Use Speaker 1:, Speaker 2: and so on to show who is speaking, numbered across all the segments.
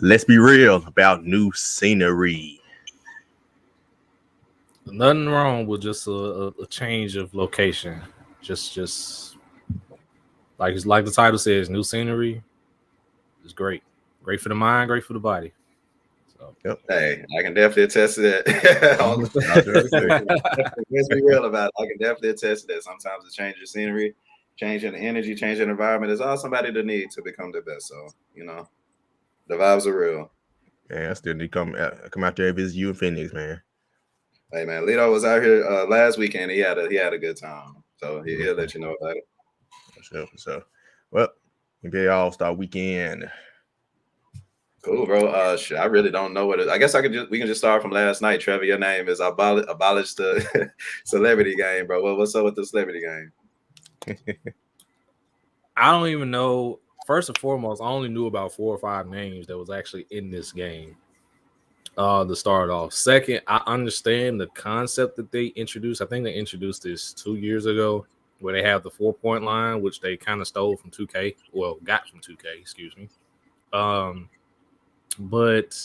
Speaker 1: Let's be real about new scenery.
Speaker 2: Nothing wrong with just a change of location. Just like the title says, new scenery is great. Great for the mind, great for the body. So
Speaker 1: Yep.
Speaker 3: Hey, I can definitely attest to that. Let's be real about it. I can definitely attest to that. Sometimes a change of scenery, changing the energy, changing the environment is all somebody to need to become the best. So, the vibes are real.
Speaker 1: Man, I still need to come out there and visit you in Phoenix, man.
Speaker 3: Hey man, Lito was out here last weekend. He had a good time. So he'll let you know about it.
Speaker 1: For sure. Well, NBA All-Star Weekend.
Speaker 3: Cool, bro. I really don't know what it is. I guess we can just start from last night. Trevor, your name is abolish the celebrity game, bro. What's up with the celebrity game?
Speaker 2: I don't even know. First and foremost, I only knew about 4 or 5 names that was actually in this game. To start off. Second, I understand the concept that they introduced. I think they introduced this 2 years ago, where they have the 4-point line, which they kind of stole from 2K. Well, got from 2K, excuse me. But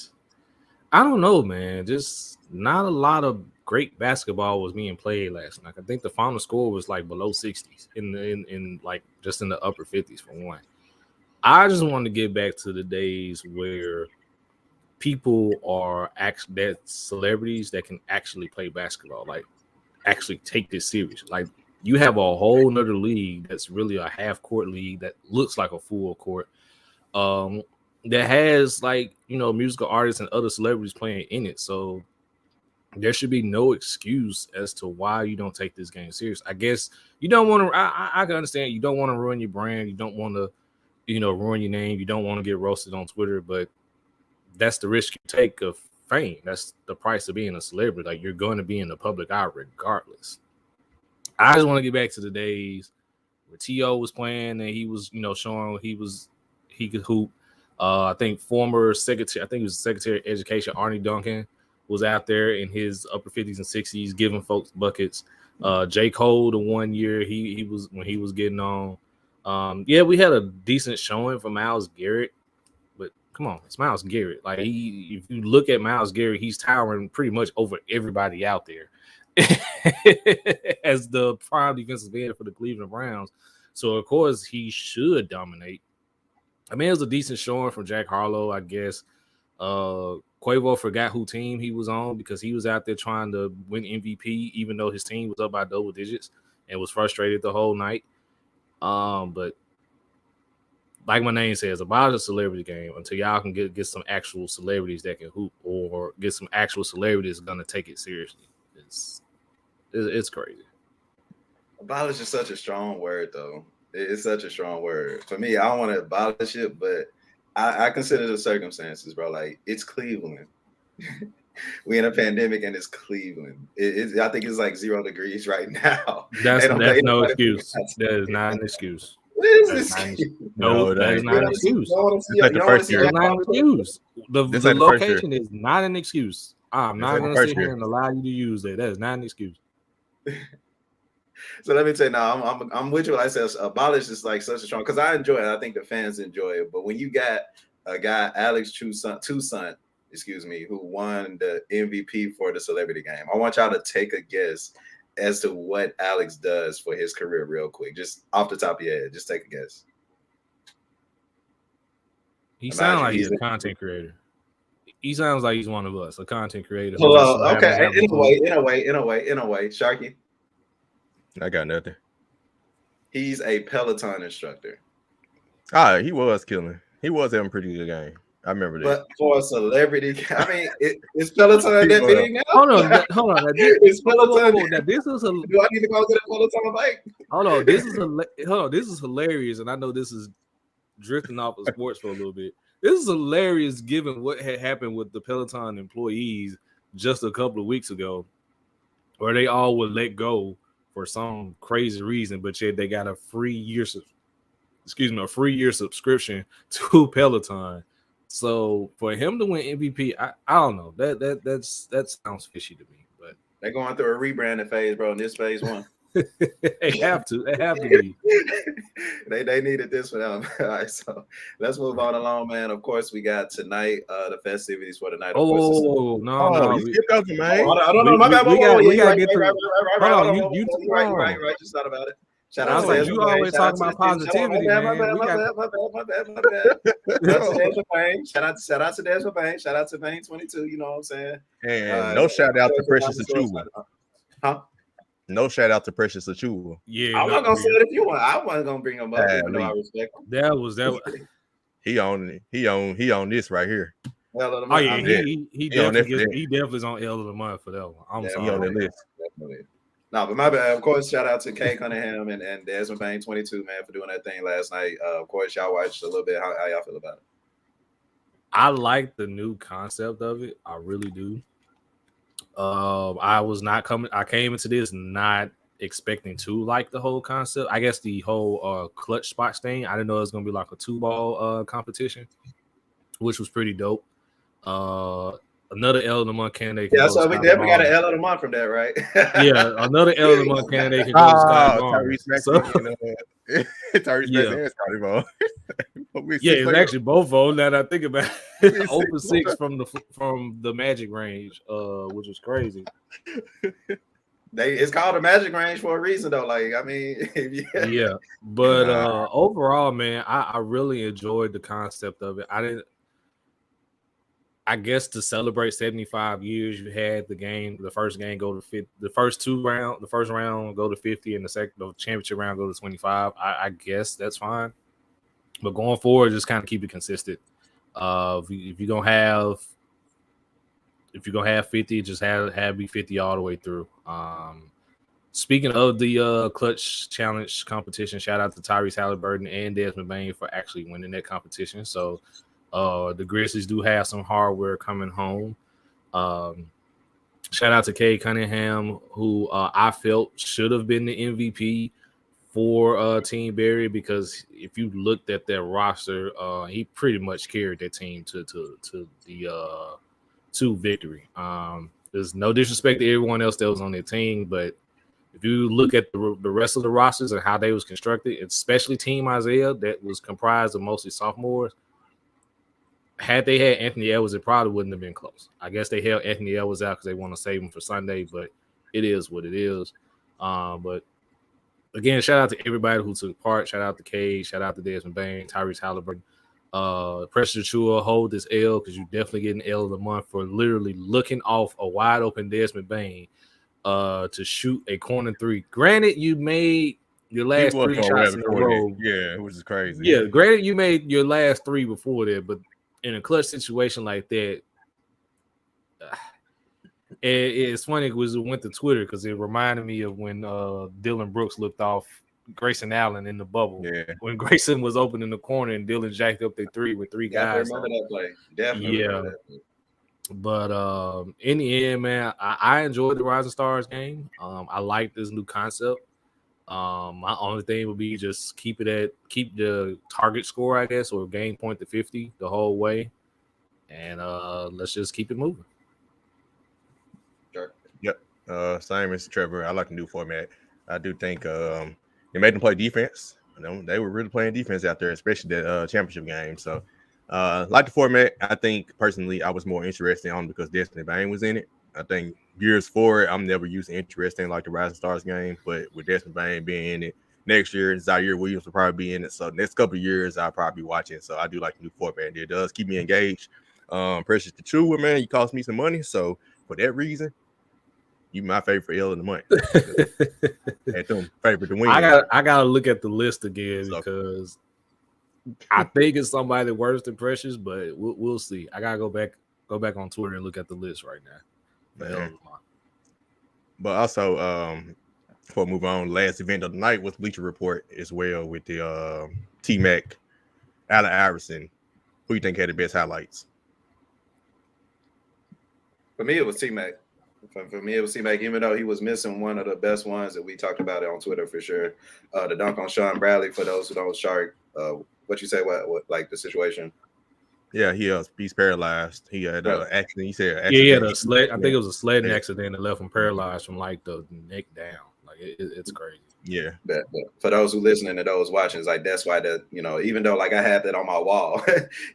Speaker 2: I don't know, man. Just not a lot of great basketball was being played last night. I think the final score was like below 60s in like just in the upper 50s for one. I just want to get back to the days where people are that celebrities that can actually play basketball, like actually take this serious. Like you have a whole nother league that's really a half court league that looks like a full court, that has like musical artists and other celebrities playing in it. So there should be no excuse as to why you don't take this game serious. I guess you don't want to. I can understand you don't want to ruin your brand. You don't want to, ruin your name. You don't want to get roasted on Twitter, but that's the risk you take of fame. That's the price of being a celebrity. Like you're going to be in the public eye regardless. I just want to get back to the days where T.O. was playing and he was, showing he could hoop. I think former secretary, I think it was Secretary of Education, Arnie Duncan, was out there in his upper 50s and 60s giving folks buckets. J. Cole, the 1 year he was when he was getting on. We had a decent showing for Myles Garrett. Come on, it's Myles Garrett. Like if you look at Myles Garrett, he's towering pretty much over everybody out there as the prime defensive end for the Cleveland Browns. So of course he should dominate. I mean, it was a decent showing from Jack Harlow, I guess. Quavo forgot who team he was on because he was out there trying to win MVP, even though his team was up by double digits and was frustrated the whole night. But like my name says, about a celebrity game until y'all can get some actual celebrities that can hoop or get some actual celebrities going to take it seriously. It's crazy.
Speaker 3: Abolish is such a strong word, though. It's such a strong word. For me, I don't want to abolish it, but I consider the circumstances, bro. Like, it's Cleveland. We in a pandemic and it's Cleveland. I think it's like 0 degrees right now.
Speaker 2: That's no excuse. That is not an excuse.
Speaker 3: What is this?
Speaker 2: No, that is not an excuse.
Speaker 1: It's the first year.
Speaker 2: That's not an excuse. The location is not an excuse. I'm not going to sit here and allow you to use that. That is not an excuse.
Speaker 3: So let me tell you now, I'm with you. Like I said, abolish is like such a strong, because I enjoy it. I think the fans enjoy it. But when you got a guy, Alex Toussaint, who won the MVP for the celebrity game, I want y'all to take a guess as to what Alex does for his career real quick. Just off the top of your head, just take a guess.
Speaker 2: He sounds like he's a content creator. He sounds like he's one of us, a content creator.
Speaker 3: Okay. In a way, Sharky.
Speaker 1: I got nothing.
Speaker 3: He's a Peloton instructor.
Speaker 1: He was killing. He was having a pretty good game. I remember that.
Speaker 3: But for a celebrity, I mean, is Peloton that big now?
Speaker 2: Hold on.
Speaker 3: Is Peloton?
Speaker 2: Do I
Speaker 3: need to go get a Peloton bike?
Speaker 2: Hold on. This is hilarious, and I know this is drifting off of sports for a little bit. This is hilarious, given what had happened with the Peloton employees just a couple of weeks ago, where they all would let go for some crazy reason, but yet they got a free year subscription to Peloton. So for him to win MVP, I don't know. That sounds fishy to me. But
Speaker 3: they're going through a rebranding phase, bro. And this phase 1.
Speaker 2: They have to. They have to be.
Speaker 3: They needed this for them. All right, so let's move on along, man. Of course, we got tonight the festivities for tonight. Of course,
Speaker 2: No.
Speaker 1: You skipped over, man.
Speaker 3: hold on, my bad.
Speaker 2: We gotta get to.
Speaker 3: Right.
Speaker 2: You
Speaker 3: Right. Just thought about it. Shout
Speaker 2: I
Speaker 3: out
Speaker 2: was
Speaker 3: to
Speaker 2: like,
Speaker 3: Desmond
Speaker 2: you
Speaker 3: Payne.
Speaker 2: always
Speaker 3: Shout out
Speaker 2: talking
Speaker 3: to
Speaker 2: about
Speaker 3: the team.
Speaker 2: positivity, man.
Speaker 3: My bad. Shout out to Desmond Payne. Shout out to Desmond Payne. Shout out to Payne 22. You know what I'm saying?
Speaker 1: And no shout out to Precious Achua.
Speaker 3: Huh?
Speaker 1: No shout out to Precious Achua.
Speaker 2: Yeah,
Speaker 3: I'm not gonna say it if you want. I wasn't gonna bring him up, even though I respect him.
Speaker 2: That was.
Speaker 1: He on this right here.
Speaker 2: Oh yeah, he definitely is on L of the month for that one. I'm sorry.
Speaker 1: He on the list.
Speaker 3: Definitely. No, but my bad. Of course, shout out to Kay Cunningham and Desmond Payne 22, man, for doing that thing last night. Of course, y'all watched a little bit. How y'all feel about it?
Speaker 2: I like the new concept of it. I really do. I came into this not expecting to like the whole concept. I guess the whole clutch spots thing. I didn't know it was gonna be like a 2-ball competition, which was pretty dope. Another L of the month candidate.
Speaker 3: Yeah, so we definitely got an L of the month from that, right?
Speaker 2: Yeah, another L of the month candidate can go to Scott Barnes. Yeah, it's actually both of them. Now that I think about it, 0-6 from the Magic range, which was crazy.
Speaker 3: It's called a Magic range for a reason, though. Like, I mean,
Speaker 2: yeah. But overall, man, I really enjoyed the concept of it. I guess to celebrate 75 years, you had the first game go to 50, the first round go to 50, and the championship round go to 25. I guess that's fine. But going forward, just kind of keep it consistent. If you're gonna have 50, just have be 50 all the way through. Speaking of the clutch challenge competition, shout out to Tyrese Halliburton and Desmond Payne for actually winning that competition. So the Grizzlies do have some hardware coming home. Shout out to Kay Cunningham, who I felt should have been the MVP for Team Barry, because if you looked at their roster, he pretty much carried that team to victory. There's no disrespect to everyone else that was on their team, but if you look at the rest of the rosters and how they was constructed, especially Team Isaiah, that was comprised of mostly sophomores, had they had Anthony Edwards, it probably wouldn't have been close. I guess they held Anthony Edwards out because they want to save him for Sunday, but it is what it is. But again, shout out to everybody who took part. Shout out to Cade. Shout out to Desmond Payne, Tyrese Halliburton. Precious Achua, hold this L, because you're definitely getting L of the month for literally looking off a wide open Desmond Payne to shoot a corner three. Granted, you made your last 3 shots in a row.
Speaker 1: Yeah, which is crazy.
Speaker 2: Yeah, granted, you made your last 3 before that, but in a clutch situation like that, it's funny because it went to Twitter because it reminded me of when Dylan Brooks looked off Grayson Allen in the bubble. Yeah. When Grayson was open in the corner and Dylan jacked up the 3 with 3 guys.
Speaker 3: Remember that play. Definitely.
Speaker 2: Yeah. But in the end, man, I enjoyed the Rising Stars game. I like this new concept. My only thing would be just keep the target score, I guess, or game point to 50 the whole way, and let's just keep it moving.
Speaker 3: Sure.
Speaker 1: Yep. Same as Trevor. I like the new format. I do think it made them play defense. They were really playing defense out there, especially the championship game. So, like the format, I think personally I was more interested on because Desmond Payne was in it. I think years forward, I'm never used to interest in like the Rising Stars game, but with Desmond Payne being in it next year, Zaire Williams will probably be in it. So next couple of years, I'll probably be watching. So I do like the new format. It does keep me engaged. Precious Achua, man, you cost me some money. So for that reason, you my favorite L in the month. At them favorite to win.
Speaker 2: I gotta look at the list again because I think it's somebody worse than Precious, but we'll see. I gotta go back on Twitter and look at the list right now.
Speaker 1: But also, before we move on, last event of the night was Bleacher Report as well with the T-Mac, Allen Iverson. Who you think had the best highlights?
Speaker 3: For me, it was T-Mac. For me, it was T-Mac, even though he was missing one of the best ones that we talked about it on Twitter for sure. The dunk on Sean Bradley, for those who don't shark. What you say, what like the situation?
Speaker 1: Yeah, he's paralyzed. He had accident. He said
Speaker 2: accident. Yeah, he had a sled. I think it was a sledding accident that left him paralyzed from like the neck down. Like Like it's crazy.
Speaker 1: Yeah.
Speaker 3: But for those who listening and those watching, it's like that's why that, you know, even though like I had that on my wall,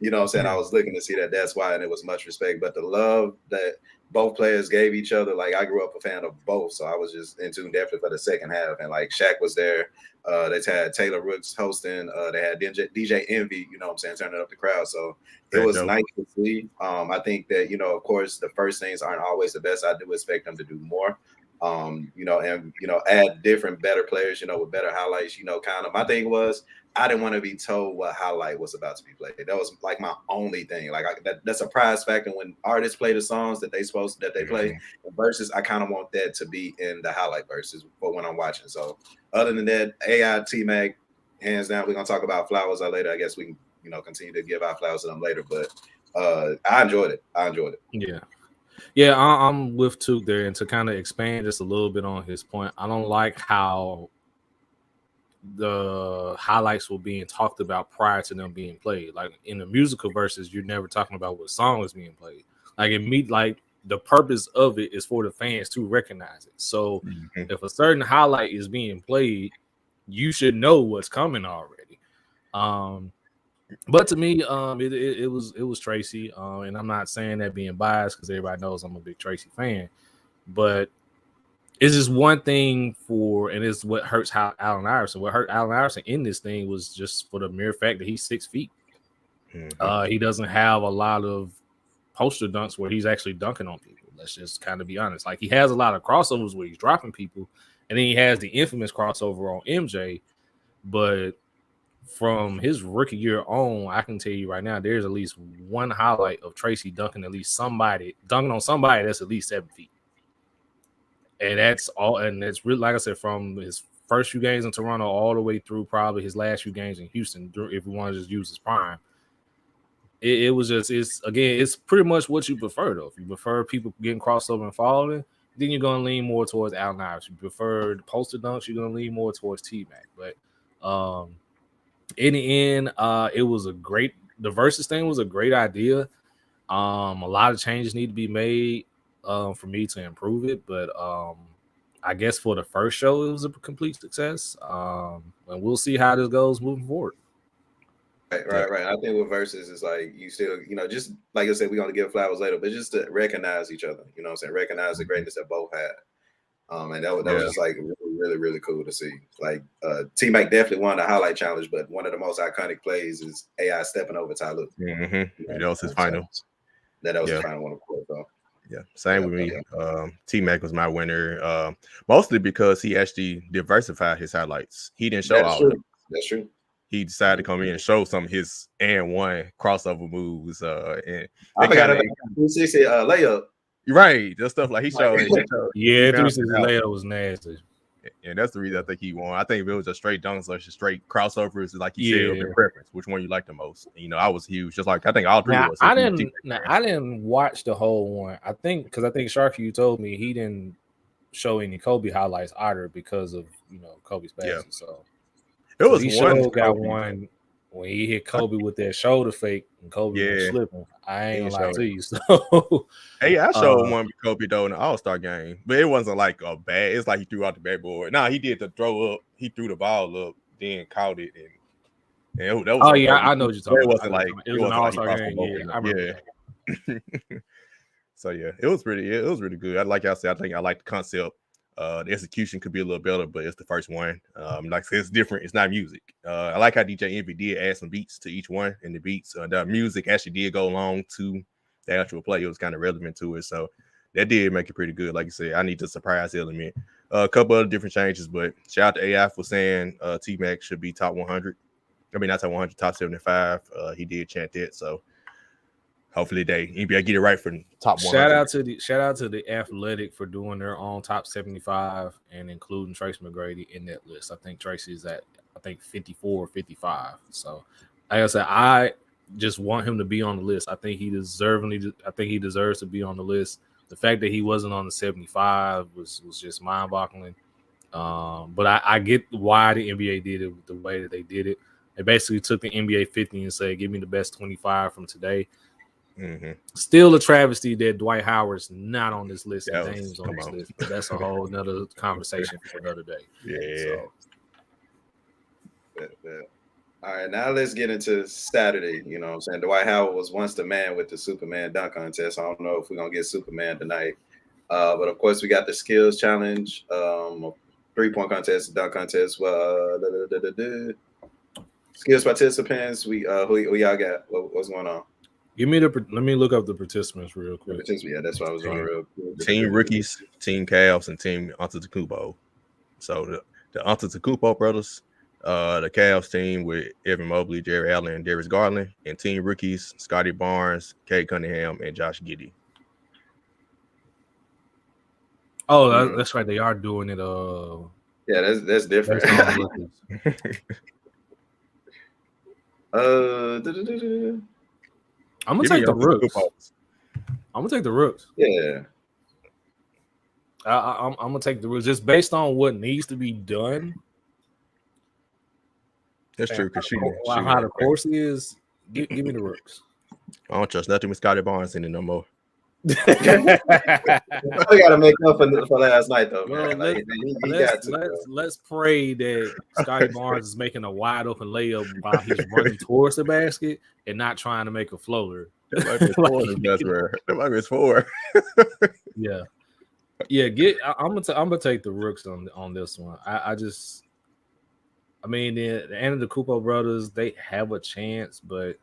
Speaker 3: you know what I'm saying, I was looking to see that, that's why, and it was much respect. But the love that both players gave each other, like I grew up a fan of both, so I was just in tune definitely for the second half. And like Shaq was there, they had Taylor Rooks hosting, they had DJ Envy, you know what I'm saying, turning up the crowd. So it was nice to see. I think that, you know, of course the first things aren't always the best. I do expect them to do more. You know, and, you know, add different, better players, you know, with better highlights, you know, kind of my thing was I didn't want to be told what highlight was about to be played. That was like my only thing. Like that's a prize factor when artists play the songs that they play versus I kind of want that to be in the highlight verses for when I'm watching. So other than that, AI T-Mac, hands down, we're going to talk about Flowers later. I guess we can, you know, continue to give our flowers to them later, but I enjoyed it.
Speaker 2: Yeah. Yeah, I'm with Took there, and to kind of expand just a little bit on his point, I don't like how the highlights were being talked about prior to them being played. Like in the musical verses, you're never talking about what song is being played. Like in me, like the purpose of it is for the fans to recognize it. So if a certain highlight is being played, you should know what's coming already. But to me, it was Tracy, and I'm not saying that being biased because everybody knows I'm a big Tracy fan, but it's just one thing and it's what hurts Allen Iverson. What hurt Allen Iverson in this thing was just for the mere fact that he's 6 feet. He doesn't have a lot of poster dunks where he's actually dunking on people. Let's just kind of be honest. Like he has a lot of crossovers where he's dropping people, and then he has the infamous crossover on MJ, but from his rookie year on, I can tell you right now, there's at least one highlight of Tracy dunking on somebody that's at least 7 feet. And that's all. And it's really, like I said, from his first few games in Toronto all the way through probably his last few games in Houston, if we want to just use his prime. It's pretty much what you prefer, though. If you prefer people getting crossover and following, then you're going to lean more towards Allen Iverson. If you prefer the poster dunks, you're going to lean more towards T-Mac. But, in the end, the versus thing was a great idea. A lot of changes need to be made for me to improve it, but I guess for the first show, it was a complete success. And we'll see how this goes moving forward.
Speaker 3: Right. I think with versus is like you still, you know, just like I said, we're gonna give flowers later, but just to recognize each other, you know what I'm saying? Recognize the greatness that both had. And that was just like really cool to see. Like T-Mac definitely won the highlight challenge, but one of the most iconic plays is AI stepping over Ty Lue.
Speaker 1: That was his final.
Speaker 3: That was his final one, of course. So.
Speaker 1: Yeah, same with me. T-Mac was my winner, mostly because he actually diversified his highlights. He didn't show all of them.
Speaker 3: That's true.
Speaker 1: He decided to come in and show some of his and one crossover moves. And
Speaker 3: I forgot about 360 layup.
Speaker 1: Right, just stuff like he showed.
Speaker 2: Yeah, 360 layup was nasty.
Speaker 1: And that's the reason I think he won. I think if it was a straight dunks or straight crossovers, like you said, your preference, which one you like the most. You know, I was huge, just like I think all three was.
Speaker 2: I didn't watch the whole one. I think Sharky, you told me he didn't show any Kobe highlights either because of Kobe's passing. Yeah. So
Speaker 1: it was
Speaker 2: got one when he hit Kobe with that shoulder fake and Kobe was slipping. I ain't gonna lie to you. So
Speaker 1: hey, I showed one with Kobe though in the All-Star game, but it wasn't like a bad. It's like he threw out the backboard. Nah, he did the throw up. He threw the ball up, then caught it, and that was.
Speaker 2: Oh yeah, I know what you're talking about.
Speaker 1: It wasn't like
Speaker 2: it was an All-Star game. Yeah, I remember.
Speaker 1: So yeah, it was really good. Like I said, I think I like the concept. The execution could be a little better, but it's the first one. Like I said, it's different. It's not music. I like how DJ Envy did add some beats to each one, and the beats, the music actually did go along to the actual play. It was kind of relevant to it, so that did make it pretty good. Like you said, I need the surprise element. A couple other different changes, but shout out to AI for saying T-Mac should be top 100. I mean, not top 100, top 75. He did chant that, so. Hopefully they NBA get it right for top 100.
Speaker 2: Shout out to the Athletic for doing their own top 75 and including Tracy McGrady in that list. I think Tracy's at 54 or 55. So like I said, I just want him to be on the list. I think he deserves to be on the list. The fact that he wasn't on the 75 was just mind-boggling. But I get why the NBA did it the way that they did it. They basically took the NBA 50 and said, give me the best 25 from today. Still a travesty that Dwight Howard's not on this list and
Speaker 1: That was-
Speaker 2: Dame's on
Speaker 1: come
Speaker 2: this
Speaker 1: on.
Speaker 2: list, but that's a whole nother conversation for another day.
Speaker 1: Yeah.
Speaker 2: So
Speaker 3: All right, now let's get into Saturday. You know what I'm saying? Dwight Howard was once the man with the Superman dunk contest. I don't know if we're going to get Superman tonight. But, of course, we got the skills challenge, 3-point contest, dunk contest. Skills participants, who y'all got? What's going on?
Speaker 2: let me look up the participants real quick.
Speaker 3: Yeah, that's what I was doing real quick.
Speaker 1: Team rookies, team Cavs, and team Antetokounmpo. So the Antetokounmpo brothers, the Cavs team with Evan Mobley, Jerry Allen, and Darius Garland, and team rookies Scotty Barnes, Cade Cunningham, and Josh Giddey.
Speaker 2: Oh, that's right. They are doing it.
Speaker 3: Yeah, that's different.
Speaker 2: I'm gonna take the Rooks. I'm gonna take the Rooks.
Speaker 3: Yeah.
Speaker 2: I'm gonna take the Rooks just based on what needs to be done.
Speaker 1: That's true. Because
Speaker 2: how the course is, give me the Rooks.
Speaker 1: I don't trust nothing with Scotty Barnes in it no more.
Speaker 3: We gotta make up for last night though.
Speaker 2: Well,
Speaker 3: man.
Speaker 2: let's pray that Scotty Barnes is making a wide open layup while he's running towards the basket and not trying to make a floater.
Speaker 1: That might be his four.
Speaker 2: Yeah. I'm gonna take the Rooks on this one. I mean the Antetokounmpo brothers, they have a chance, but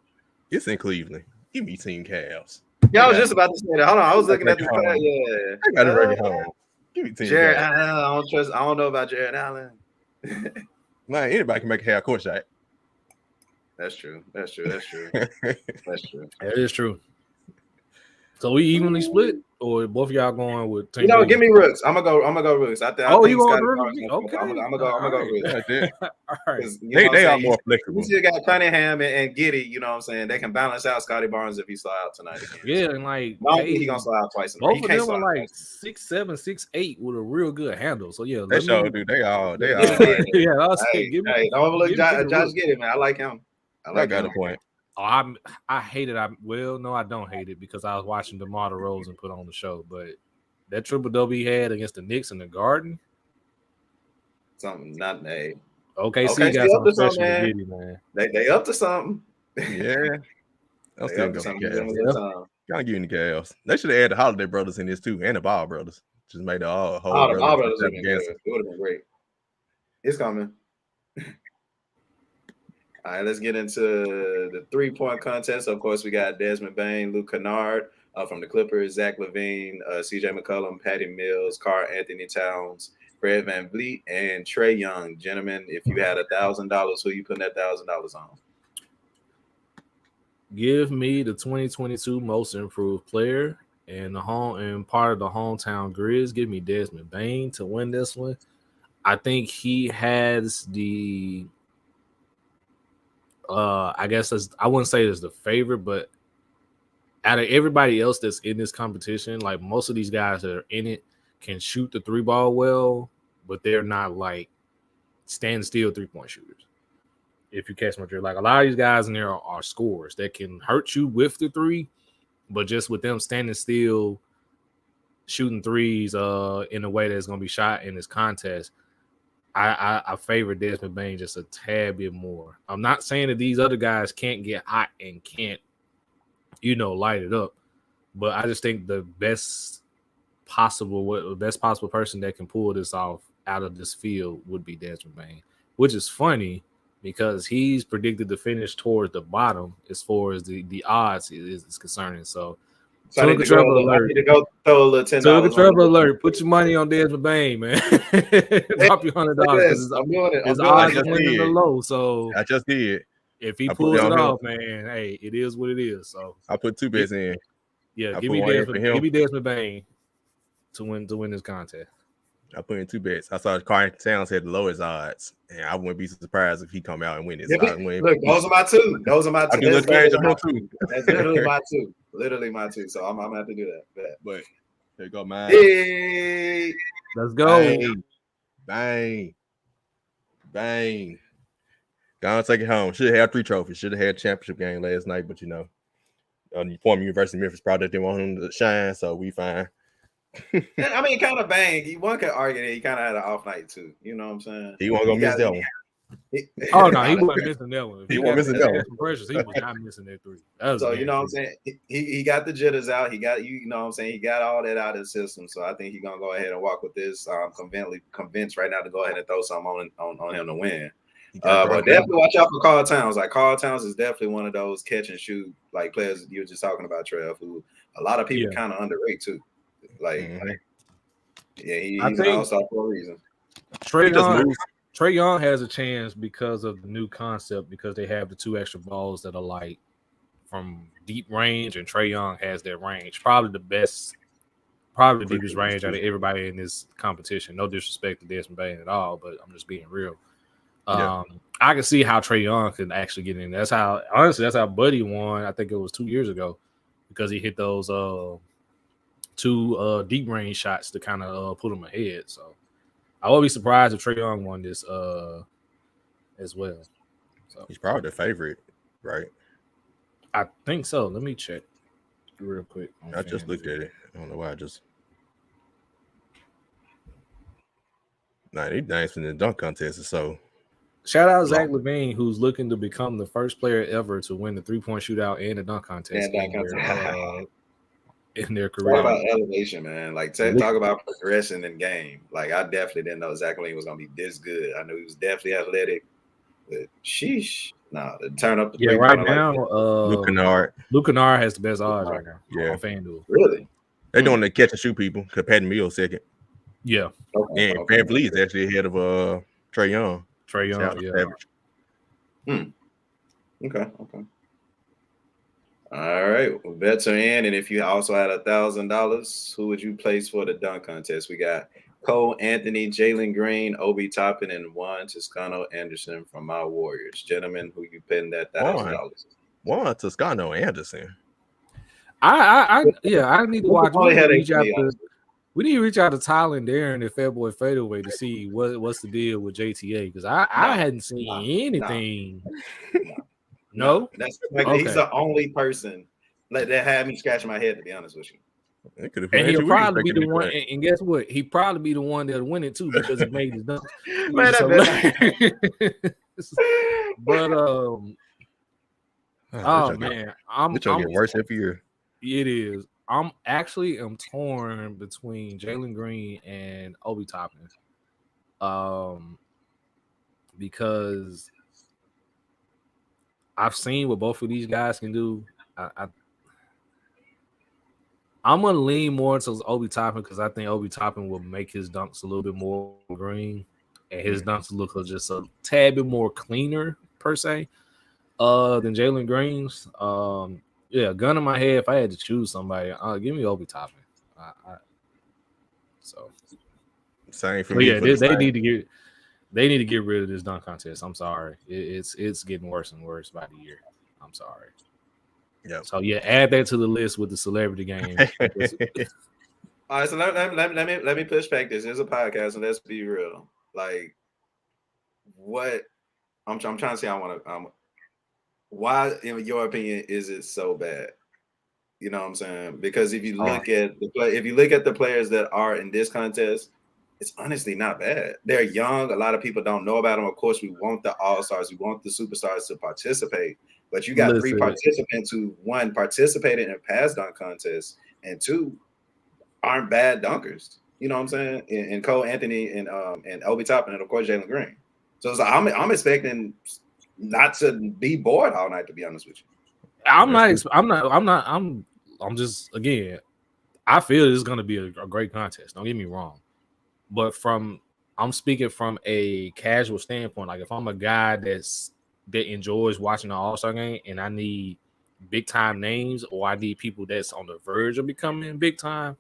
Speaker 1: it's in Cleveland. Give me Team Cavs.
Speaker 3: Yeah, I was just about to say that. Hold on, I was looking at the
Speaker 1: yeah. I got it right at home. Give me Team
Speaker 3: Jared
Speaker 1: Cavs.
Speaker 3: Allen. I don't know about Jared Allen.
Speaker 1: Man, anybody can make a half court shot.
Speaker 3: That's true. That's true.
Speaker 2: That is true. So we evenly split, or both of y'all going with team?
Speaker 3: Give me Rooks. I'm gonna go Rooks. I think
Speaker 2: you going Rooks? Okay.
Speaker 3: I'm gonna go Rooks.
Speaker 2: All right.
Speaker 1: They are more flexible.
Speaker 3: You still got Cunningham and Giddey. You know what I'm saying? They can balance out Scotty Barnes if he saw out tonight again.
Speaker 2: Yeah, and like
Speaker 3: I don't think he's gonna slide out twice.
Speaker 2: Both of them are like 6'7", 6'8" with a real good handle. So yeah,
Speaker 1: they sure do. They all.
Speaker 2: Yeah, I'll say.
Speaker 3: Don't overlook Josh Giddey, man. I like him.
Speaker 1: I got a point.
Speaker 2: Oh, I hate it. No, I don't hate it because I was watching DeMar DeRozan put on the show, but that triple double he had against the Knicks in the Garden,
Speaker 3: something not made.
Speaker 2: Okay, so you got something special to Giddey, man.
Speaker 3: They up to something.
Speaker 1: Yeah, I'm still going. Gotta give you the Cavs. They should have added the Holiday brothers in this too, and the Ball brothers. Just made the whole
Speaker 3: brothers would have been good. It would have been great. It's coming. All right, let's get into the 3-point contest. Of course, we got Desmond Bane, Luke Kennard from the Clippers, Zach LaVine, CJ McCollum, Patty Mills, Karl Anthony Towns, Fred VanVleet, and Trae Young. Gentlemen, if you had $1,000, who you putting that $1,000 on?
Speaker 2: Give me the 2022 Most Improved Player and part of the hometown Grizz. Give me Desmond Bane to win this one. I think he has the. I guess I wouldn't say it's the favorite, but out of everybody else that's in this competition, like most of these guys that are in it can shoot the 3-ball well, but they're not like stand still 3-point shooters. If you catch my drift, like a lot of these guys in there are scorers that can hurt you with the 3, but just with them standing still, shooting threes in a way that's going to be shot in this contest. I favor Desmond Bane just a tad bit more. I'm not saying that these other guys can't get hot and can't, light it up, but I just think the best possible person that can pull this off out of this field would be Desmond Bane, which is funny because he's predicted to finish towards the bottom as far as the odds is concerning. So
Speaker 3: I need to go throw a little $10.
Speaker 2: Trevor alert. Put your money on Desmond Bane, man. Drop your $100.
Speaker 3: I'm doing it.
Speaker 2: His odds are winning the low. So
Speaker 1: I just did.
Speaker 2: If he pulls it off, man, hey, it is what it is. So
Speaker 1: I put 2 bets in.
Speaker 2: Yeah, give me Desmond Bane to win this contest.
Speaker 1: I put in 2 bets. I saw Karl Towns had the lowest odds, and I wouldn't be surprised if he come out and win this.
Speaker 3: Look, those are my 2. Those are my 2. That's literally my 2. Literally my 2. So I'm gonna have to do that.
Speaker 1: But there you go, man.
Speaker 3: Hey,
Speaker 2: let's go.
Speaker 1: Bang. Go on, take it home. Should have had 3 trophies. Should have had a championship game last night, but former University of Memphis product. They want him to shine, so we fine.
Speaker 3: I mean, kind of bang. One could argue that he kind of had an off night too. You know what I'm saying?
Speaker 1: He won't go miss that one.
Speaker 2: Oh no, he wasn't missing that one. If
Speaker 1: He
Speaker 2: he
Speaker 1: wasn't
Speaker 2: got
Speaker 1: missing
Speaker 2: that
Speaker 1: that
Speaker 2: chance
Speaker 1: one.
Speaker 2: from pressures, he was not missing that three. That was
Speaker 3: So
Speaker 2: a
Speaker 3: you know what I'm
Speaker 2: guarantee.
Speaker 3: saying? He got the jitters out. He got you know what I'm saying. He got all that out of the system. So I think he's gonna go ahead and walk with this. Convinced right now to go ahead and throw something on him to win. But definitely watch out for Carl Towns. Like Carl Towns is definitely one of those catch and shoot like players you were just talking about, Trev, who a lot of people kind of underrate too. Like he's an all-star for a reason.
Speaker 2: Trae Young has a chance because of the new concept, because they have the two extra balls that are like from deep range, and Trae Young has that range. Probably the deepest range out of everybody in this competition. No disrespect to Desmond Bain at all, but I'm just being real. I can see how Trae Young can actually get in. That's how Buddy won. I think it was 2 years ago, because he hit those two deep range shots to kind of put him ahead. So I would be surprised if Trae Young won this as well. So
Speaker 1: he's probably the favorite, right?
Speaker 2: I think so. Let me check real quick.
Speaker 1: I just looked at it. I don't know why. He danced in the dunk contest, so.
Speaker 2: Shout out Zach LaVine, who's looking to become the first player ever to win the 3-point shootout and the dunk contest in their career.
Speaker 3: Talk about elevation, man. Like talk about progression in game. Like I definitely didn't know Zach LaVine was gonna be this good. I knew he was definitely athletic, but sheesh. Nah, turn up the
Speaker 2: right now.
Speaker 1: Luke
Speaker 2: Kennard has the best odds right now.
Speaker 1: Yeah,
Speaker 2: on FanDuel.
Speaker 3: Really?
Speaker 1: They're doing the catch and shoot people. Patton Mills second.
Speaker 2: Yeah.
Speaker 1: And Van Vliet is actually ahead of Trae Young.
Speaker 2: Yeah.
Speaker 3: Okay. All right, bets are in, and if you also had $1,000, who would you place for the dunk contest? We got Cole Anthony, Jalen Green, Obi Toppin, and Juan Toscano Anderson from my Warriors. Gentlemen, who you betting that $1,000?
Speaker 1: Juan Toscano Anderson.
Speaker 2: I need to watch. We need to reach out to Tyler and Darren at Fairboy Fadeaway to see what's the deal with JTA, because I hadn't seen anything. No,
Speaker 3: that's he's the only person that had me scratching my head, to be honest with you.
Speaker 2: And he'll probably be the one. And guess what? He'd probably be the one that'll win it too, because he made his dunk.
Speaker 3: Man,
Speaker 2: but man, I'm
Speaker 1: getting worse every year.
Speaker 2: It is. I'm torn between Jalen Green and Obi Toppin, because I've seen what both of these guys can do. I'm gonna lean more towards Obi Toppin, because I think Obi Toppin will make his dunks a little bit more green, and his dunks look just a tad bit more cleaner per se than Jalen Green's. Gun in my head, if I had to choose somebody, give me Obi Toppin.
Speaker 1: Same for me.
Speaker 2: They need to get rid of this dunk contest. I'm sorry, it's getting worse and worse by the year. I'm sorry.
Speaker 1: Yeah.
Speaker 2: So add that to the list with the celebrity game.
Speaker 3: All right, so let me push back this. It's a podcast, and let's be real. Like, what I'm trying to say, why, in your opinion, is it so bad? You know what I'm saying? Because if you look at the players that are in this contest, it's honestly not bad. They're young. A lot of people don't know about them. Of course, we want the all-stars. We want the superstars to participate. But you got three participants who, one, participated in a pass dunk contest, and two, aren't bad dunkers. You know what I'm saying? And Cole Anthony and Obi Toppin, and of course Jalen Green. So it's like, I'm expecting not to be bored all night, to be honest with you.
Speaker 2: I'm just, again, I feel it's going to be a great contest. Don't get me wrong. But I'm speaking from a casual standpoint. Like, if I'm a guy that enjoys watching the All-Star game, and I need big time names, or I need people that's on the verge of becoming big time,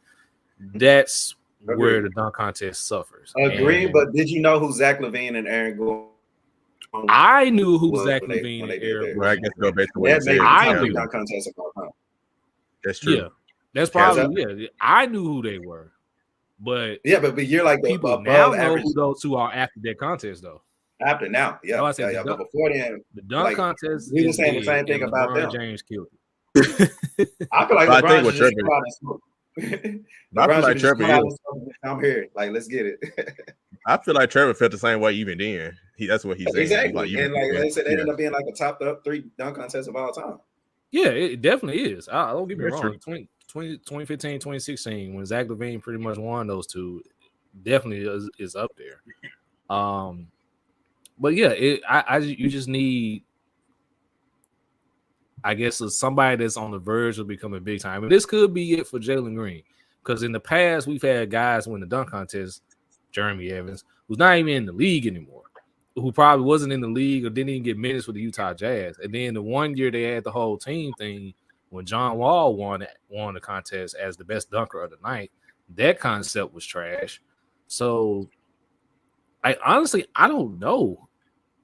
Speaker 2: that's where the dunk contest suffers.
Speaker 3: But did you know who Zach LaVine and Aaron Gordon?
Speaker 2: I knew who Zach LaVine and Aaron Gordon.
Speaker 1: I guess go back to what
Speaker 3: I knew dunk contest of all time.
Speaker 1: That's true.
Speaker 2: Yeah, that's probably I knew who they were, but
Speaker 3: but you're like
Speaker 2: people now know who those two are after that contest, though.
Speaker 3: After now,
Speaker 2: but
Speaker 3: before then,
Speaker 2: the dunk contest,
Speaker 3: we were saying the same thing about them.
Speaker 2: James killed it.
Speaker 3: I feel like
Speaker 1: But I
Speaker 3: LeBron
Speaker 1: think what
Speaker 3: should just
Speaker 1: Trevor,
Speaker 3: come out and smoke.
Speaker 1: I feel
Speaker 3: LeBron
Speaker 1: like
Speaker 3: should just
Speaker 1: Trevor
Speaker 3: come out
Speaker 1: is.
Speaker 3: and smoke. I'm here. Like, let's get it.
Speaker 1: I feel like Trevor felt the same way even then. That's what he's saying. He's like,
Speaker 3: Exactly.
Speaker 1: even
Speaker 3: And like I said, they
Speaker 1: yeah,
Speaker 3: end up being like a top 3 dunk contest of all time.
Speaker 2: Yeah, it definitely is. I don't get me
Speaker 1: That's
Speaker 2: wrong.
Speaker 1: true.
Speaker 2: 2015, 2016, when Zach LaVine pretty much won those two, definitely is up there. But yeah, you just need, I guess, somebody that's on the verge of becoming big time. And this could be it for Jalen Green, because in the past we've had guys win the dunk contest, Jeremy Evans, who's not even in the league anymore, who probably wasn't in the league or didn't even get minutes with the Utah Jazz. And then the one year they had the whole team thing when John Wall won the contest as the best dunker of the night. That concept was trash. So I don't know.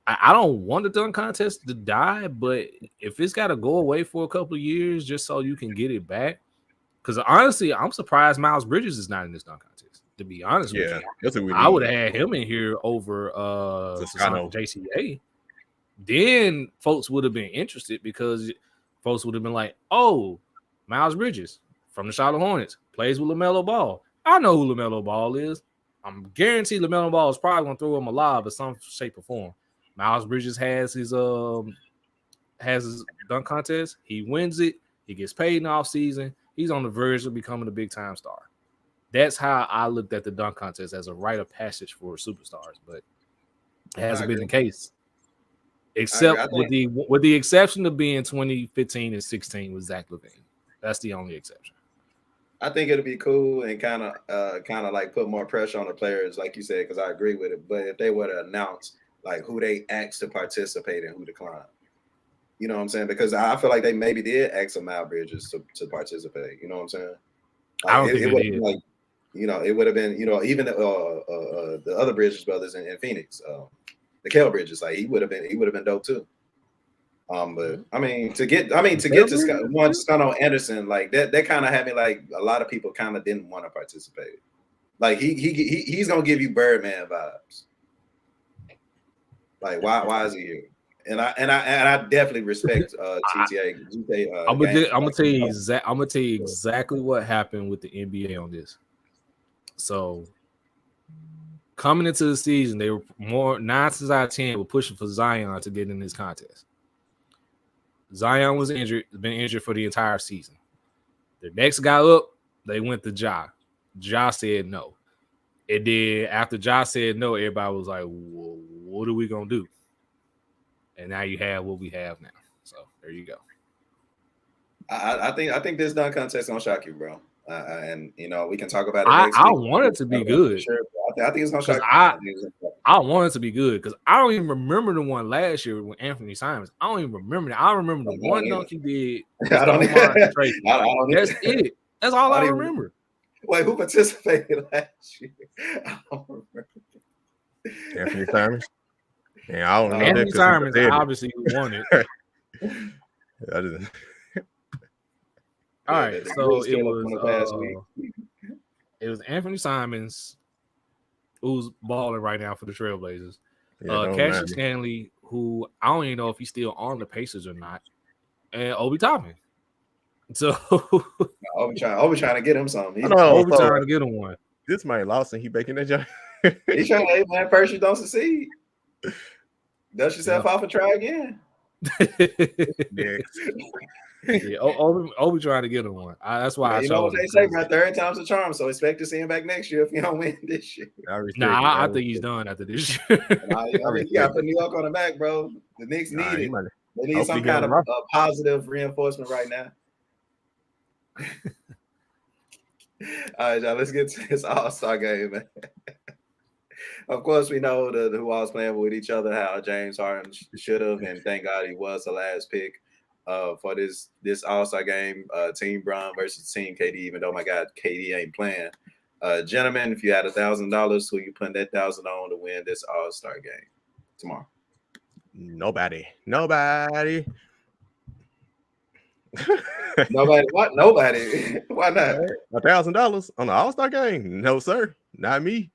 Speaker 2: I don't want the dunk contest to die, but if it's got to go away for a couple of years just so you can get it back, because honestly, I'm surprised Miles Bridges is not in this dunk contest. To be honest with you,
Speaker 1: that's what we
Speaker 2: I would
Speaker 1: need.
Speaker 2: have had him in here over
Speaker 1: Toscano.
Speaker 2: JCA. Then folks would have been interested because folks would have been like, "Oh, Miles Bridges from the Charlotte Hornets plays with LaMelo Ball. I know who LaMelo Ball is. I'm guaranteed LaMelo Ball is probably gonna throw him a lob in some shape or form." Miles Bridges has his dunk contest. He wins it. He gets paid in the offseason. He's on the verge of becoming a big time star. That's how I looked at the dunk contest, as a rite of passage for superstars, but it hasn't been the case. Except with the exception of being 2015 and 16 with Zach LaVine. That's the only exception.
Speaker 3: I think it'll be cool and kind of like put more pressure on the players, like you said, because I agree with it. But if they were to announce like who they asked to participate and who declined, you know what I'm saying? Because I feel like they maybe did ask some Miles Bridges to participate. You know what I'm saying? Like,
Speaker 2: I don't think
Speaker 3: would
Speaker 2: they did.
Speaker 3: Like, it would have been, even the other Bridges brothers in Phoenix, the Kel Bridges, like he would have been dope too. But I mean to get to Toscano Anderson, like that kind of had me like a lot of people kind of didn't want to participate. Like he's gonna give you Birdman vibes. Like why is he here? And I definitely respect GTA.
Speaker 2: I'm gonna tell you exactly what happened with the NBA on this. So coming into the season, they were more 9 out of 10 were pushing for Zion to get in this contest. Zion was injured, been injured for the entire season. The next guy up, they went to Ja. Ja said no. And then after Ja said no, everybody was like, well, what are we gonna do? And now you have what we have now. So there you go.
Speaker 3: I think this dunk contest gonna shock you, bro. And we can talk about it next
Speaker 2: I
Speaker 3: week.
Speaker 2: want it to be good.
Speaker 3: Sure, I think it's gonna shock you.
Speaker 2: I want it to be good because I don't even remember the one last year with Anthony Simons. I don't even remember that. I remember the one dunk he did.
Speaker 3: I don't
Speaker 2: That's it. That's all I remember.
Speaker 3: Wait, who participated last year? I don't remember.
Speaker 1: Anthony Simons. Yeah, I don't know.
Speaker 2: Anthony Simons obviously won it.
Speaker 1: I didn't.
Speaker 2: All right, so it was Anthony Simons, who's balling right now for the Trailblazers. Cassius Stanley, who I don't even know if he's still on the Pacers or not, and Obi Toppin. So
Speaker 3: Obi trying to get him something.
Speaker 2: Obi trying to get him one.
Speaker 1: This man lost and he baking that job.
Speaker 3: He's trying to, man, first you don't succeed. Dust yourself off and try again.
Speaker 2: Yeah, Obi trying to get him one. That's why
Speaker 3: you know what they say, bro. Third time's a charm. So expect to see him back next year if you don't win this year.
Speaker 2: I think he's done after this year.
Speaker 3: You got to put New York on the back, bro. The Knicks need it. They need some kind of positive reinforcement right now. All right, y'all. Let's get to this All-Star game, man. Of course, we know who all was playing with each other, how James Harden should have, and thank God he was the last pick for this All-Star game, Team Bron versus Team KD, even though, my God, KD ain't playing. Gentlemen, if you had $1,000, who you putting that $1,000 on to win this All-Star game tomorrow?
Speaker 1: Nobody.
Speaker 3: Nobody. What? Nobody. Why not?
Speaker 1: $1,000 on the All-Star game? No, sir. Not me.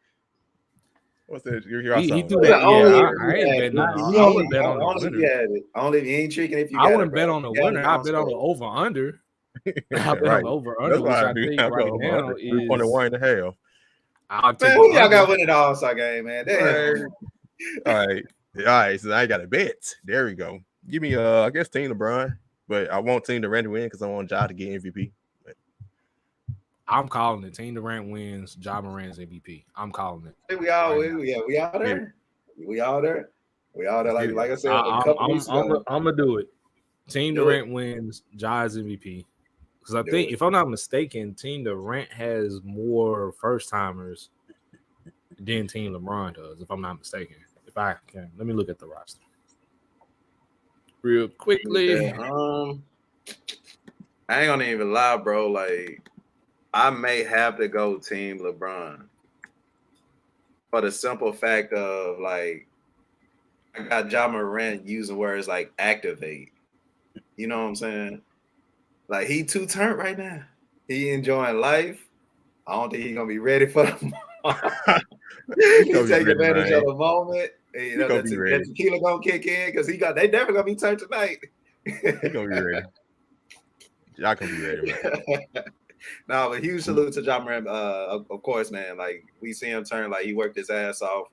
Speaker 1: What's that? Your
Speaker 2: He
Speaker 1: song?
Speaker 2: threw
Speaker 3: Yeah,
Speaker 2: that. Yeah,
Speaker 3: only if
Speaker 2: I
Speaker 3: you
Speaker 2: ain't
Speaker 3: had
Speaker 2: betting.
Speaker 3: it.
Speaker 2: I wouldn't bet on the
Speaker 3: Only if you
Speaker 2: winner.
Speaker 3: had it. Only if you ain't tricking if you
Speaker 2: I
Speaker 3: got it,
Speaker 2: wouldn't
Speaker 3: bro.
Speaker 2: bet on the
Speaker 3: You got it,
Speaker 2: winner. I
Speaker 3: don't
Speaker 2: bet on the
Speaker 3: score.
Speaker 2: over under. I bet on
Speaker 1: Right.
Speaker 2: the over
Speaker 1: That's
Speaker 2: under,
Speaker 1: what
Speaker 2: which
Speaker 1: I
Speaker 2: I
Speaker 1: do.
Speaker 2: think
Speaker 1: I
Speaker 2: right
Speaker 1: go
Speaker 2: now
Speaker 1: under
Speaker 2: is
Speaker 1: 3.1 and a half.
Speaker 2: I'll
Speaker 3: Man,
Speaker 2: take
Speaker 3: who
Speaker 2: the
Speaker 3: y'all got
Speaker 2: under.
Speaker 3: winning the All-Star game, man? Damn.
Speaker 1: Right. All right. All right. So I got a bet. There we go. Give me I guess Team LeBron, but I want Team Durant to win because I want Ja to get MVP. But
Speaker 2: I'm calling it. Team Durant wins. Ja Morant's MVP. I'm calling it.
Speaker 3: We all
Speaker 2: Right now.
Speaker 3: we all
Speaker 1: get it.
Speaker 3: there. We all there. We all there.
Speaker 1: Let's get it.
Speaker 3: Like I said a couple weeks ago.
Speaker 2: I'm gonna do it. Team
Speaker 3: Do it.
Speaker 2: Durant wins. Ja's MVP. Because I
Speaker 3: Do
Speaker 2: think,
Speaker 3: it.
Speaker 2: if I'm not mistaken, Team Durant has more first timers than Team LeBron does. If I'm not mistaken. If I can, let me look at the roster real quickly.
Speaker 3: Yeah, I ain't gonna even lie, bro. Like, I may have to go Team LeBron for the simple fact of like I got Ja Morant using words like activate. You know what I'm saying? Like he too turned right now. He enjoying life. I don't think he's gonna be ready for the
Speaker 1: You
Speaker 3: he
Speaker 1: gonna be
Speaker 3: take
Speaker 1: ready,
Speaker 3: advantage
Speaker 1: man.
Speaker 3: of the moment. And, you
Speaker 1: He
Speaker 3: know
Speaker 1: gonna
Speaker 3: that,
Speaker 1: be
Speaker 3: that
Speaker 1: ready.
Speaker 3: tequila gonna kick in because they definitely gonna be turned tonight.
Speaker 1: He gonna be ready. Y'all gonna be ready, man.
Speaker 3: No, but huge salute to John Moran. Of course, man. Like we see him turn, like he worked his ass off.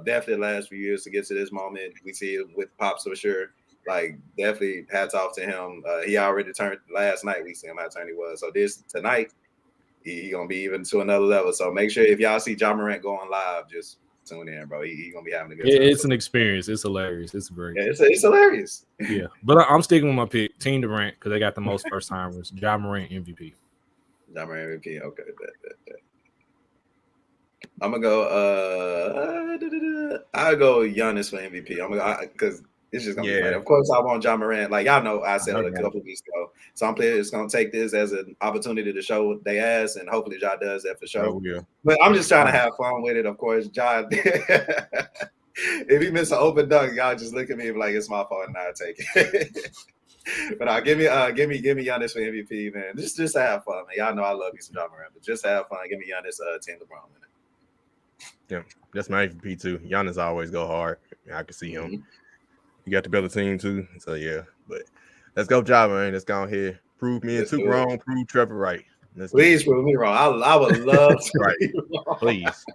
Speaker 3: Definitely the last few years to get to this moment. We see it with Pops for sure. Like definitely hats off to him. He already turned last night. We see him how turned he was. So this tonight, he gonna be even to another level. So make sure if y'all see John Morant going live, just tune in, bro. He gonna be having a good time.
Speaker 2: It's an experience. It's hilarious. It's great.
Speaker 3: Yeah, it's hilarious.
Speaker 2: Yeah, but I'm sticking with my pick, Team Durant, because they got the most first timers. Ja Morant MVP.
Speaker 3: John Morant MVP. Okay, bet. I'm gonna go. I'll go Giannis for MVP. I'm gonna because it's just gonna be funny.
Speaker 1: Yeah.
Speaker 3: Of course, I want John Morant. Like y'all know, I said
Speaker 1: I
Speaker 3: it a
Speaker 1: got
Speaker 3: couple weeks ago. Some players gonna take this as an opportunity to show they ass, and hopefully, Ja does that for sure.
Speaker 1: Oh, yeah.
Speaker 3: But I'm just trying to have fun with it. Of course, Ja. If he miss an open dunk, y'all just look at me like it's my fault and I take it. But give me Giannis for MVP, man. Just to have fun, man. Y'all know I love you some John Morant, but just have fun. Give me Giannis, Team LeBron.
Speaker 1: Yeah, that's my MVP too. Giannis always go hard. I can see him.
Speaker 3: Mm-hmm.
Speaker 1: You got to build a team too. So yeah, but let's go, Ja, man. Let's go here. Prove me and Tuke wrong. Prove Trevor right.
Speaker 3: Please prove me wrong. I would love to.
Speaker 1: Right. Please.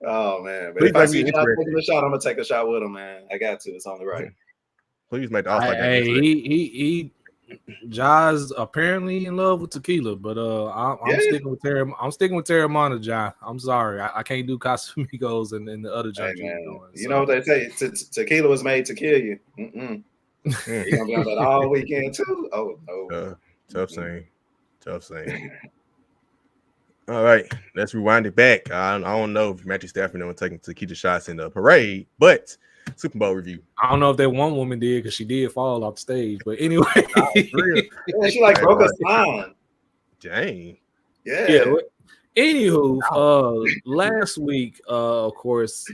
Speaker 3: Oh man, but
Speaker 1: Please
Speaker 3: if I
Speaker 1: make
Speaker 3: see
Speaker 1: me
Speaker 3: Ja
Speaker 1: interested.
Speaker 3: taking a shot, I'm gonna take a shot with him, man. I got to. It's on the right.
Speaker 1: Please make the All-Star game
Speaker 2: Hey,
Speaker 1: interesting.
Speaker 2: Ja's apparently in love with tequila, but I'm sticking with I'm sticking with Terramana, Ja. I'm sorry, I can't do Casamigos and the other junk you were doing.
Speaker 3: You know what they say? Tequila was made to kill you. You're gonna be on that all weekend too. Oh no,
Speaker 1: tough saying. All right, let's rewind it back. I don't know if Matthew Stafford was taking tequila shots in the parade, but Super Bowl review.
Speaker 2: I don't know if that one woman did because she did fall off the stage, but anyway,
Speaker 3: she like broke a spine.
Speaker 1: Dang.
Speaker 2: Yeah. Anywho, last week, of course,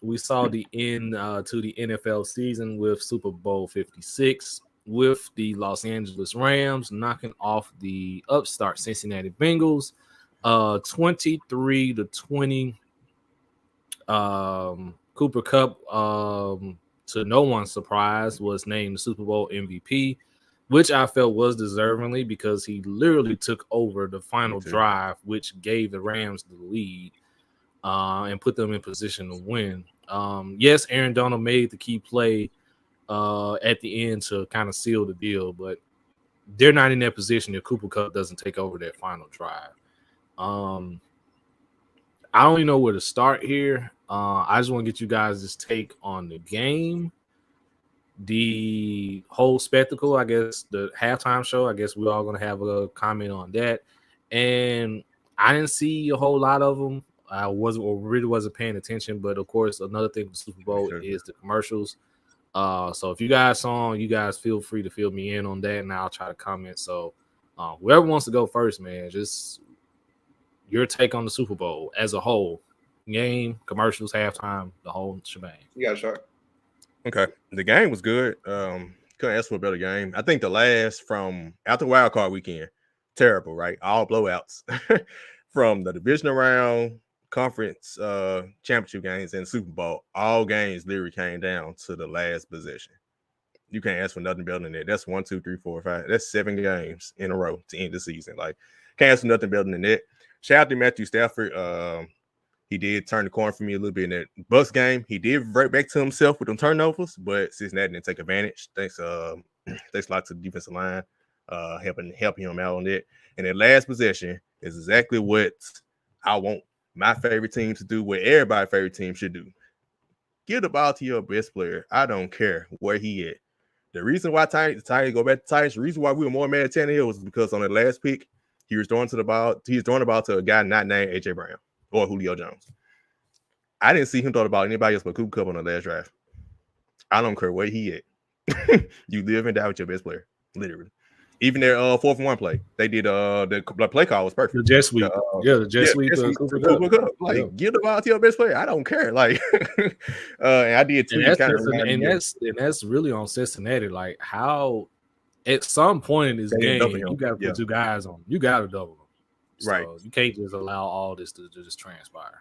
Speaker 2: we saw the end to the NFL season with Super Bowl 56, with the Los Angeles Rams knocking off the upstart Cincinnati Bengals, 23-20. Cooper Kupp, to no one's surprise, was named the Super Bowl MVP, which I felt was deservingly because he literally took over the final drive, which gave the Rams the lead and put them in position to win. Yes, Aaron Donald made the key play at the end to kind of seal the deal, but they're not in that position if Cooper Kupp doesn't take over that final drive. I don't even know where to start here. I just want to get you guys' this take on the game, the whole spectacle. I guess the halftime show. I guess we're all gonna have a comment on that. And I didn't see a whole lot of them. I really wasn't paying attention. But of course, another thing with Super Bowl is the commercials. So if you guys saw, you guys feel free to fill me in on that, and I'll try to comment. So whoever wants to go first, man, just your take on the Super Bowl as a whole, game, commercials, halftime, the whole shebang.
Speaker 3: You got sure.
Speaker 1: Okay, the game was good. Couldn't ask for a better game. I think the last from after wild card weekend, terrible, right? All blowouts from the divisional round conference championship games and Super Bowl, all games literally came down to the last possession. You can't ask for nothing better than that. That's 1, 2, 3, 4, 5. That's 7 games in a row to end the season. Like, can't ask for nothing better than that. Shout out to Matthew Stafford. He did turn the corner for me a little bit in that Bucks game. He did revert back to himself with them turnovers, but Cincinnati didn't take advantage. Thanks a lot to the defensive line, helping him out on that. And that last possession is exactly what I want my favorite team to do, what everybody's favorite team should do. Give the ball to your best player. I don't care where he at. The reason why the Titans go back to Titans, the reason why we were more mad at Tannehill was because on the last pick, he was throwing the ball to a guy not named AJ Brown or Julio Jones. I didn't see him throw the ball to anybody else but Cooper Kupp on the last drive. I don't care where he at. You live and die with your best player, literally. Even their 4th and 1 play, they did the play call was perfect.
Speaker 2: The jet sweep, the jet sweep.
Speaker 1: Cooper Kupp. Like, give the ball to your best player. I don't care. Like, and I did tweet
Speaker 2: and that's really on Cincinnati. Like, how at some point in this game you got to put 2 guys on. You got to double them. So
Speaker 1: right.
Speaker 2: You can't just allow all this to just transpire.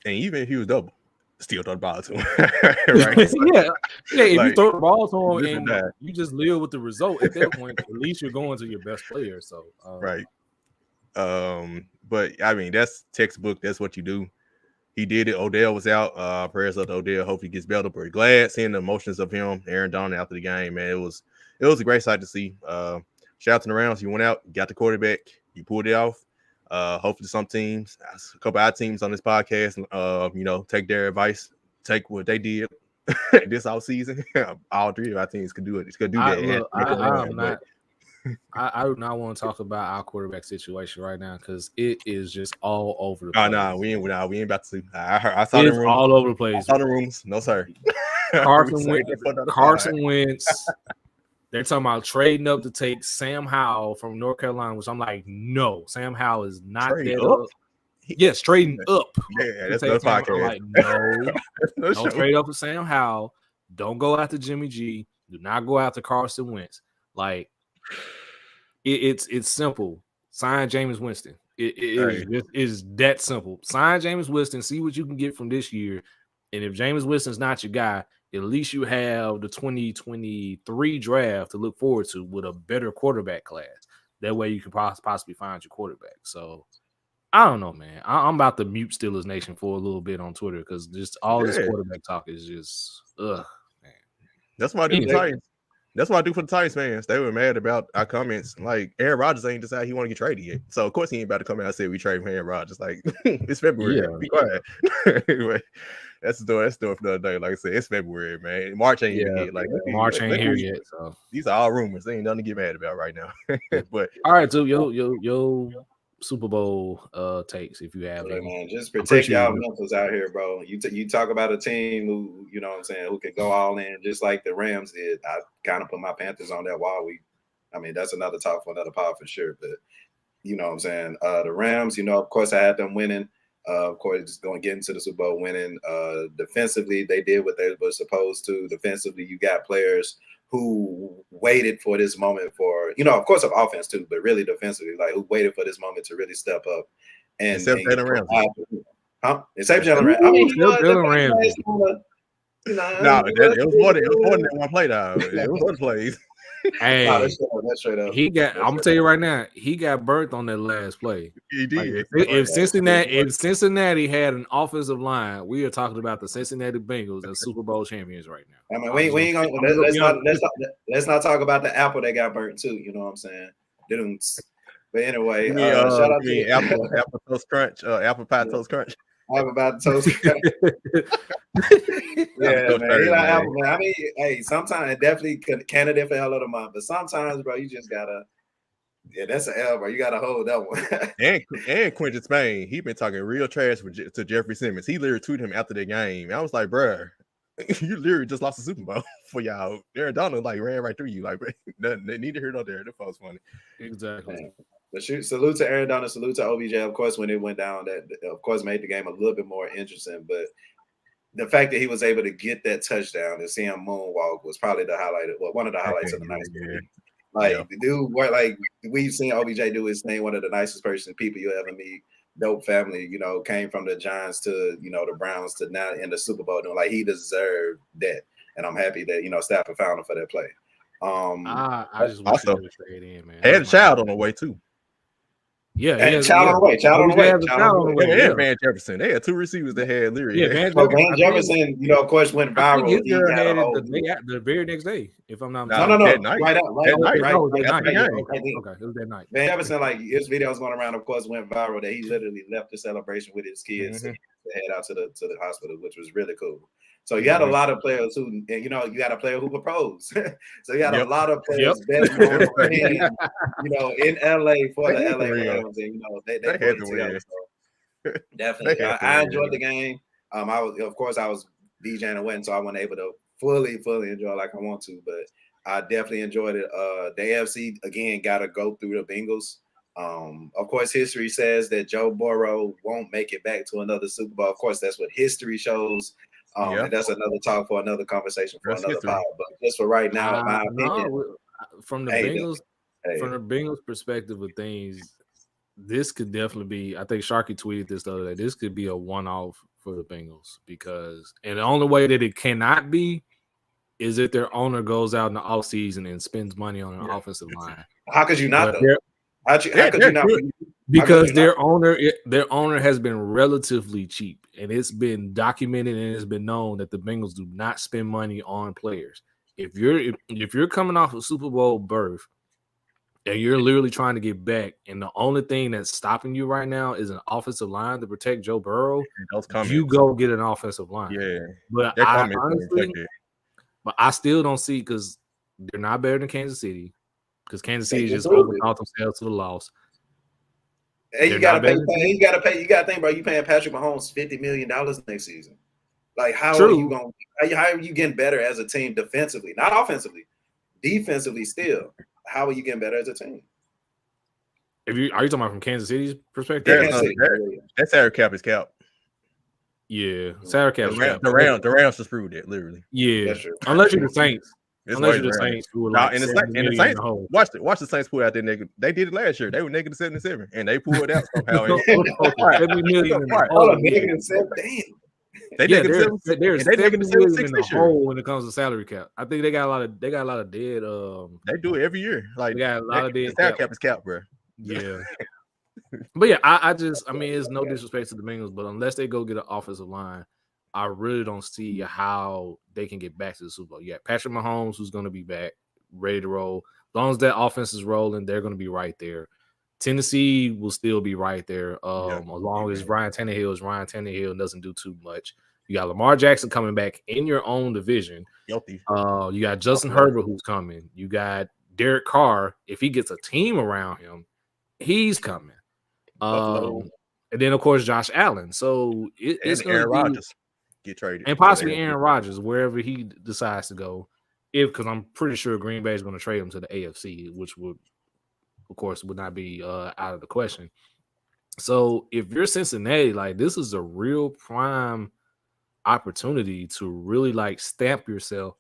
Speaker 1: And even if he was double, still throw the ball to him. Right?
Speaker 2: yeah. If you throw the ball to him and you just live with the result, at that point, at least you're going to your best player. So
Speaker 1: right. But I mean, that's textbook. That's what you do. He did it. Odell was out. Prayers up to Odell. Hope he gets better. But glad seeing the emotions of him, Aaron Donald after the game, man. It was a great sight to see. Shout out to the Rams. You went out, got the quarterback, you pulled it off. Hopefully some teams, a couple of our teams on this podcast, take their advice, take what they did this offseason. All 3 of our teams could do it. Could do that.
Speaker 2: I do not want to talk about our quarterback situation right now because it is just all over the place.
Speaker 1: No, we ain't about to. I saw
Speaker 2: it all over the place.
Speaker 1: I saw the rooms. No, sir.
Speaker 2: Carson Wentz. They're talking about trading up to take Sam Howell from North Carolina, which I'm like, no, Sam Howell is not that up. Yes, trading up.
Speaker 1: Yeah, that's no podcast.
Speaker 2: I'm like, no, don't trade up for Sam Howell. Don't go after Jimmy G. Do not go after Carson Wentz. Like, it's simple. Sign Jameis Winston. It is that simple. Sign Jameis Winston. See what you can get from this year. And if Jameis Winston's not your guy, at least you have the 2023 draft to look forward to with a better quarterback class. That way you can possibly find your quarterback. So I don't know, man. I'm about to mute Steelers Nation for a little bit on Twitter because just all this quarterback talk is just man.
Speaker 1: That's why I do the Titans. That's what I do for the Titans fans. They were mad about our comments. Like, Aaron Rodgers ain't decided he want to get traded yet. So of course he ain't about to come out and say we trade for Aaron Rodgers. Like, it's February. Yeah. Be quiet. Anyway, that's the story for the other day. Like I said, it's February, man. March ain't even here. Like,
Speaker 2: March ain't here yet. So
Speaker 1: these are all rumors. They ain't nothing to get mad about right now. But
Speaker 2: all right, so yo Super Bowl takes if you have any.
Speaker 3: Man, just protect y'all mentals out here, bro. You talk about a team who, you know what I'm saying, who can go all in just like the Rams did. I kind of put my Panthers on that wall. That's another talk for another pod for sure. But you know what I'm saying? The Rams, of course I had them winning. Of course, just going to get into the Super Bowl winning. Defensively, they did what they were supposed to. Defensively, you got players who waited for this moment for, of course, of offense too, but really defensively, like who waited for this moment to really step up.
Speaker 1: Except Jalen Ramsey.
Speaker 3: Except Jalen Ramsey. I mean,
Speaker 2: Jalen Ramsey.
Speaker 1: No, it was more than one play, though. It was other plays.
Speaker 2: Hey,
Speaker 3: that's straight up.
Speaker 2: I'm gonna tell you right now, he got burnt on that last play.
Speaker 1: He did.
Speaker 2: Like, if Cincinnati had an offensive line, we are talking about the Cincinnati Bengals as Super Bowl champions right now.
Speaker 3: I mean, we ain't gonna let's not talk about the apple that got burnt too. You know what I'm saying? But anyway, shout out to
Speaker 1: apple toast crunch, apple pie toast crunch.
Speaker 3: I'm about to toast. Yeah, man. He like apple, man. I mean, hey, sometimes it definitely candidate for hell of the month, but sometimes, bro, you just gotta. Yeah, that's an L, bro. You gotta hold that one.
Speaker 1: and Quentin Spain, he been talking real trash to Jeffrey Simmons. He literally tweeted him after the game. I was like, bro, you literally just lost the Super Bowl for y'all. Aaron Donald ran right through you. Like, they need to hear no there. That was funny.
Speaker 2: Exactly.
Speaker 3: Man. But salute to Aaron Donald, salute to OBJ. Of course, when it went down, that of course made the game a little bit more interesting. But the fact that he was able to get that touchdown and see him moonwalk was probably one of the highlights of the night. Yeah. Like the dude, like we've seen OBJ do his thing, one of the nicest people you'll ever meet. dope family, you know, came from the Giants to, you know, the Browns to now in the Super Bowl. Like he deserved that. And I'm happy that, you know, Stafford found him for that play.
Speaker 2: I just wish he
Speaker 1: Also,
Speaker 2: would have stayed in, man.
Speaker 1: had a
Speaker 2: That's my
Speaker 1: child on the way too.
Speaker 2: yeah,
Speaker 3: and child on the way, child on the way, child on the way.
Speaker 1: Yeah,
Speaker 2: Yeah,
Speaker 1: Van Jefferson. They had 2 receivers that had literally.
Speaker 2: yeah, Van
Speaker 3: So
Speaker 2: Jefferson,
Speaker 3: Van Jefferson, you know, of course, went
Speaker 2: I think
Speaker 3: viral.
Speaker 2: his
Speaker 3: He
Speaker 2: girl
Speaker 3: had a
Speaker 2: had it
Speaker 3: whole
Speaker 2: the very next day, if I'm not
Speaker 1: Nah,
Speaker 2: mistaken.
Speaker 3: no,
Speaker 1: that night.
Speaker 3: right,
Speaker 1: That night.
Speaker 2: That
Speaker 1: After the
Speaker 2: night.
Speaker 1: game.
Speaker 2: Okay, it was that night.
Speaker 3: Van Jefferson, like his videos going around, of course, went viral that he literally left the celebration with his kids and head out to the hospital, which was really cool. So you had a lot of players who, and you know, you got a player who proposed. So you had a lot of players betting on playing, you know, in LA for the LA Rams, and you know, they put it together. So definitely, I enjoyed the game. I was DJing a wedding, so I wasn't able to fully enjoy like I want to, but I definitely enjoyed it. The AFC again got to go through the Bengals. Of course, history says that Joe Burrow won't make it back to another Super Bowl. Of course, that's what history shows. And that's another talk for another conversation for another pod. But just for right now, in my opinion,
Speaker 2: from the Bengals perspective of things, this could definitely be. I think Sharky tweeted this the other day. This could be a one-off for the Bengals because, and the only way that it cannot be is if their owner goes out in the offseason and spends money on an offensive line.
Speaker 3: How could you not? How could you not?
Speaker 2: Because their owner has been relatively cheap, and it's been documented and it's been known that the Bengals do not spend money on players. If you're coming off a Super Bowl berth and you're literally trying to get back, and the only thing that's stopping you right now is an offensive line to protect Joe Burrow, you go get an offensive line.
Speaker 1: Yeah,
Speaker 2: but I still don't see, because they're not better than Kansas City, because Kansas City just overthought themselves to the loss.
Speaker 3: And you gotta pay. You gotta think, bro. You paying Patrick Mahomes $50 million next season. Like, how are you going? How are you getting better as a team defensively, not offensively, defensively? Still, how are you getting better as a team?
Speaker 2: Are you talking about from Kansas City's perspective?
Speaker 1: That salary cap is cap.
Speaker 2: Yeah, salary cap.
Speaker 1: The Rams just proved it, literally.
Speaker 2: Yeah, unless you're the Saints. Unless you're the Saints, who were like
Speaker 1: and the Saints, watch the Saints pull out their negative. They did it last year. They were negative 77, and they pulled it out somehow.
Speaker 2: $70 million. They're $70 million in the hole when it comes to salary cap. I think they got a lot of dead.
Speaker 1: They do it every year. Like,
Speaker 2: they got a lot of dead.
Speaker 1: Salary cap is cap, bro.
Speaker 2: Yeah. But yeah, I mean, it's no disrespect to the Bengals, but unless they go get an offensive line, I really don't see how they can get back to the Super Bowl. Yeah, Patrick Mahomes, who's going to be back, ready to roll. As long as that offense is rolling, they're going to be right there. Tennessee will still be right there. As long as Ryan Tannehill doesn't do too much. You got Lamar Jackson coming back in your own division.
Speaker 1: Guilty.
Speaker 2: You got Justin Herbert who's coming. You got Derek Carr. If he gets a team around him, he's coming. And then of course Josh Allen. So it's going to be
Speaker 1: Rodgers get traded,
Speaker 2: and possibly Aaron Rodgers wherever he decides to go. Because I'm pretty sure Green Bay is going to trade him to the AFC, which would, of course, would not be out of the question. So if you're Cincinnati, like, this is a real prime opportunity to really like stamp yourself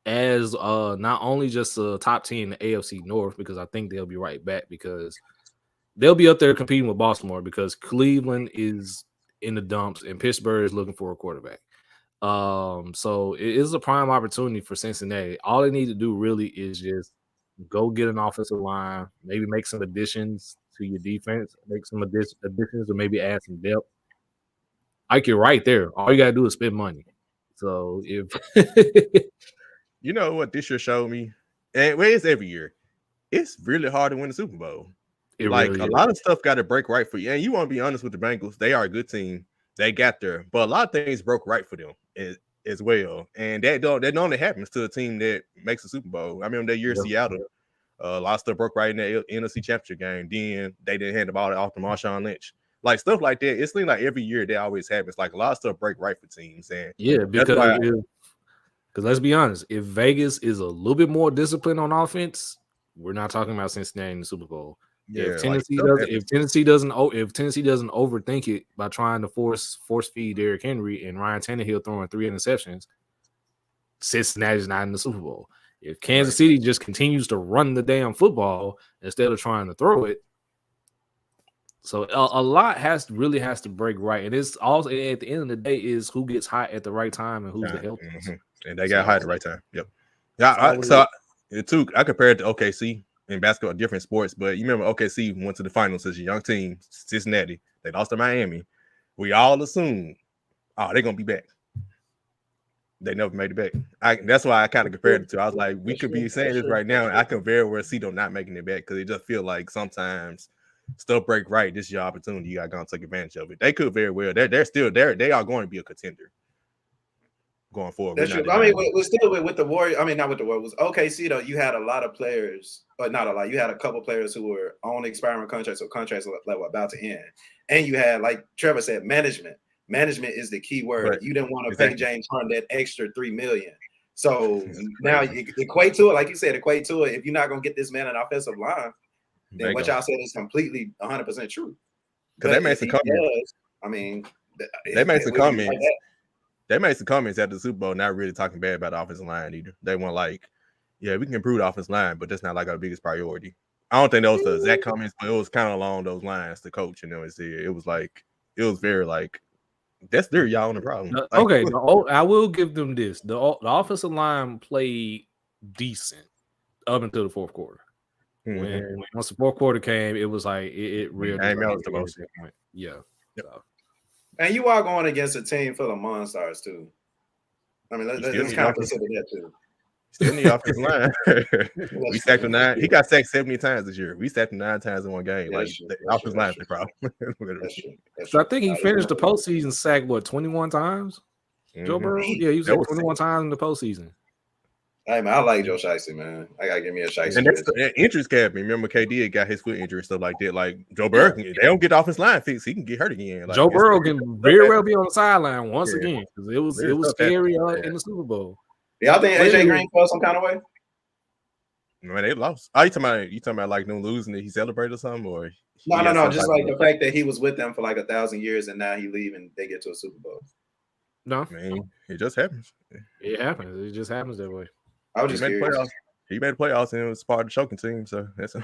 Speaker 2: as not only just a top team in the AFC North, because I think they'll be right back, because they'll be up there competing with Baltimore, because Cleveland is in the dumps and Pittsburgh is looking for a quarterback. So it is a prime opportunity for Cincinnati. All they need to do really is just go get an offensive line, maybe make some additions to your defense, make some additions, or maybe add some depth. Like, you're right there. All you gotta do is spend money. So if
Speaker 1: you know what this year showed me, and it's every year, it's really hard to win the Super Bowl. A lot of stuff got to break right for you. And you want to be honest with the Bengals, they are a good team. They got there, but a lot of things broke right for them as well. And that normally happens to a team that makes a Super Bowl. I remember that year Seattle, a lot of stuff broke right in the NFC Championship game. Then they didn't hand the ball off to Marshawn Lynch. Like, stuff like that. It seems like every year that always happens. Like, a lot of stuff break right for teams. And
Speaker 2: because let's be honest, if Vegas is a little bit more disciplined on offense, we're not talking about Cincinnati in the Super Bowl. Yeah, if Tennessee doesn't overthink it by trying to force feed Derrick Henry and Ryan Tannehill throwing 3 interceptions, Cincinnati's not in the Super Bowl. If Kansas City just continues to run the damn football instead of trying to throw it, So a lot really has to break right, and it's also at the end of the day is who gets hot at the right time and who's the healthiest.
Speaker 1: And they got hot at the right time. Yep. I compared it to OKC in basketball, different sports, but you remember OKC went to the finals as a young team, Cincinnati. They lost to Miami. We all assumed, they're gonna be back. They never made it back. That's why I kind of compared it to. I was like, we could be saying this right now, and I can very well see them not making it back because it just feel like sometimes stuff break right. This is your opportunity. You got to go and take advantage of it. They could very well. They're still there. They are going to be a contender going forward.
Speaker 3: That's true. I mean, we're still with the Warriors. I mean, not with the Warriors. OKC though, you had a lot of players, but not a lot. You had a couple players who were on expiring contracts or contracts that were about to end, and you had, like Trevor said, management. Management is the key word. Right. You didn't want to pay James Harden that extra $3 million. So now you equate to it, like you said, equate to it. If you're not going to get this man an offensive line, then what y'all said is completely 100% true.
Speaker 1: Because they made some comments.
Speaker 3: I mean,
Speaker 1: they made some comments. Like they made some comments after the Super Bowl, not really talking bad about the offensive line either. They weren't like, yeah, we can improve the offensive line, but that's not like our biggest priority. I don't think those were the exact comments, but it was kind of along those lines. The coach, it was like, it was very like, that's their y'all on the problem.
Speaker 2: Okay, I will give them this. The offensive line played decent up until the fourth quarter. When once the fourth quarter came, it was like it really
Speaker 1: the most.
Speaker 2: Yeah. Yep.
Speaker 3: So. And you are going against a team full of monsters too. I mean, let's kind of consider that too.
Speaker 1: Still in the offensive line. We sacked him 9. He got sacked 70 times this year. We sacked him 9 times in one game. Like the offensive line is the problem.
Speaker 2: So I think he finished the postseason sacked 21 times. Joe Burrow, yeah, he was sacked 21 times in the postseason.
Speaker 3: Hey man, I like Joe Shiesty, man. I gotta give me a Shiesty.
Speaker 1: And that's the injuries cap. Remember, KD got his foot injury and stuff like that. Like Joe Burrow, they don't get off his line fixed. He can get hurt again. Like,
Speaker 2: Joe Burrow can very well be on the sideline once again because it was scary in the Super Bowl.
Speaker 3: Y'all think AJ Green felt some kind of way?
Speaker 1: Man, they lost. Oh, you talking about like them losing that he celebrated or something, or
Speaker 3: no, just like the fact that he was with them for like 1,000 years and now he leave and they get to a Super Bowl.
Speaker 2: No,
Speaker 1: man, it just happens.
Speaker 2: It happens. It just happens that way.
Speaker 3: I was just curious.
Speaker 1: He made playoffs and it was part of the choking team, so that's.
Speaker 3: I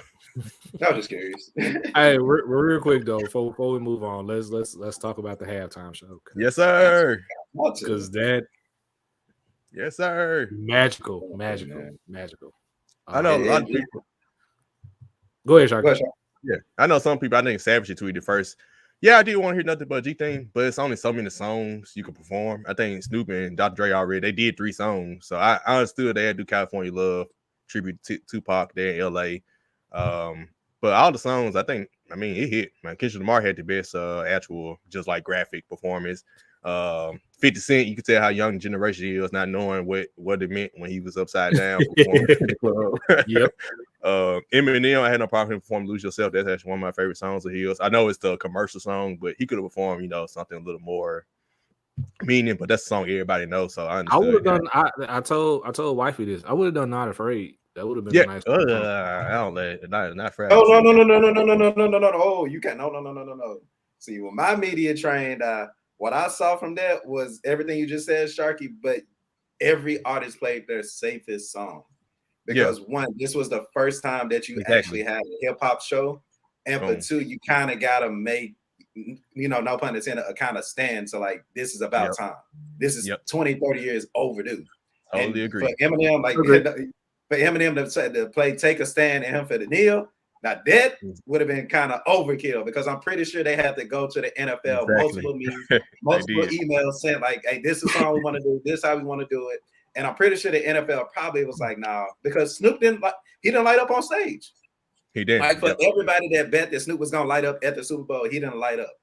Speaker 3: was just curious.
Speaker 2: Hey, we're real quick though. Before we move on, let's talk about the halftime show.
Speaker 1: Yes, sir.
Speaker 2: Because that.
Speaker 1: Yes, sir.
Speaker 2: Magical.
Speaker 1: I know a lot of people.
Speaker 2: Go ahead, Shark.
Speaker 1: Yeah, I know some people. I think Savage tweeted first. Yeah, I didn't want to hear nothing but G thing, but it's only so many songs you can perform. I think Snoop and Dr. Dre already they did 3 songs, so I understood they had to do California Love, tribute to Tupac there in LA. But all the songs, I mean, it hit. Man, Kendrick Lamar had the best actual, just like graphic performance. 50 Cent, you can tell how young the generation is, not knowing what it meant when he was upside down performing in the club.
Speaker 2: Yep.
Speaker 1: Eminem, I had no problem with him performing "Lose Yourself." That's actually one of my favorite songs of his. I know it's the commercial song, but he could have performed, something a little more meaning. But that's a song everybody knows. So I
Speaker 2: would have done. I told wifey this. I would have done "Not Afraid." That would have been a nice.
Speaker 1: I don't let it. Not afraid.
Speaker 3: Oh no! Oh, you can't. No. See, when my media trained, what I saw from that was everything you just said, Sharky. But every artist played their safest song. Because one, this was the first time that you actually had a hip hop show, and for two, you kind of gotta make, no pun intended, a kind of stand. So like, this is about time. This is 20, 30 years overdue.
Speaker 1: Totally agree.
Speaker 3: For Eminem, for Eminem to play "Take a Stand" and him for the kneel, now that would have been kind of overkill because I'm pretty sure they had to go to the NFL, multiple meetings, multiple emails sent like, "Hey, this is how we want to do. This how we want to do it." And I'm pretty sure the NFL probably was like, "Nah," because Snoop didn't light up on stage.
Speaker 1: He did.
Speaker 3: Like for everybody that bet that Snoop was gonna light up at the Super Bowl, he didn't light up,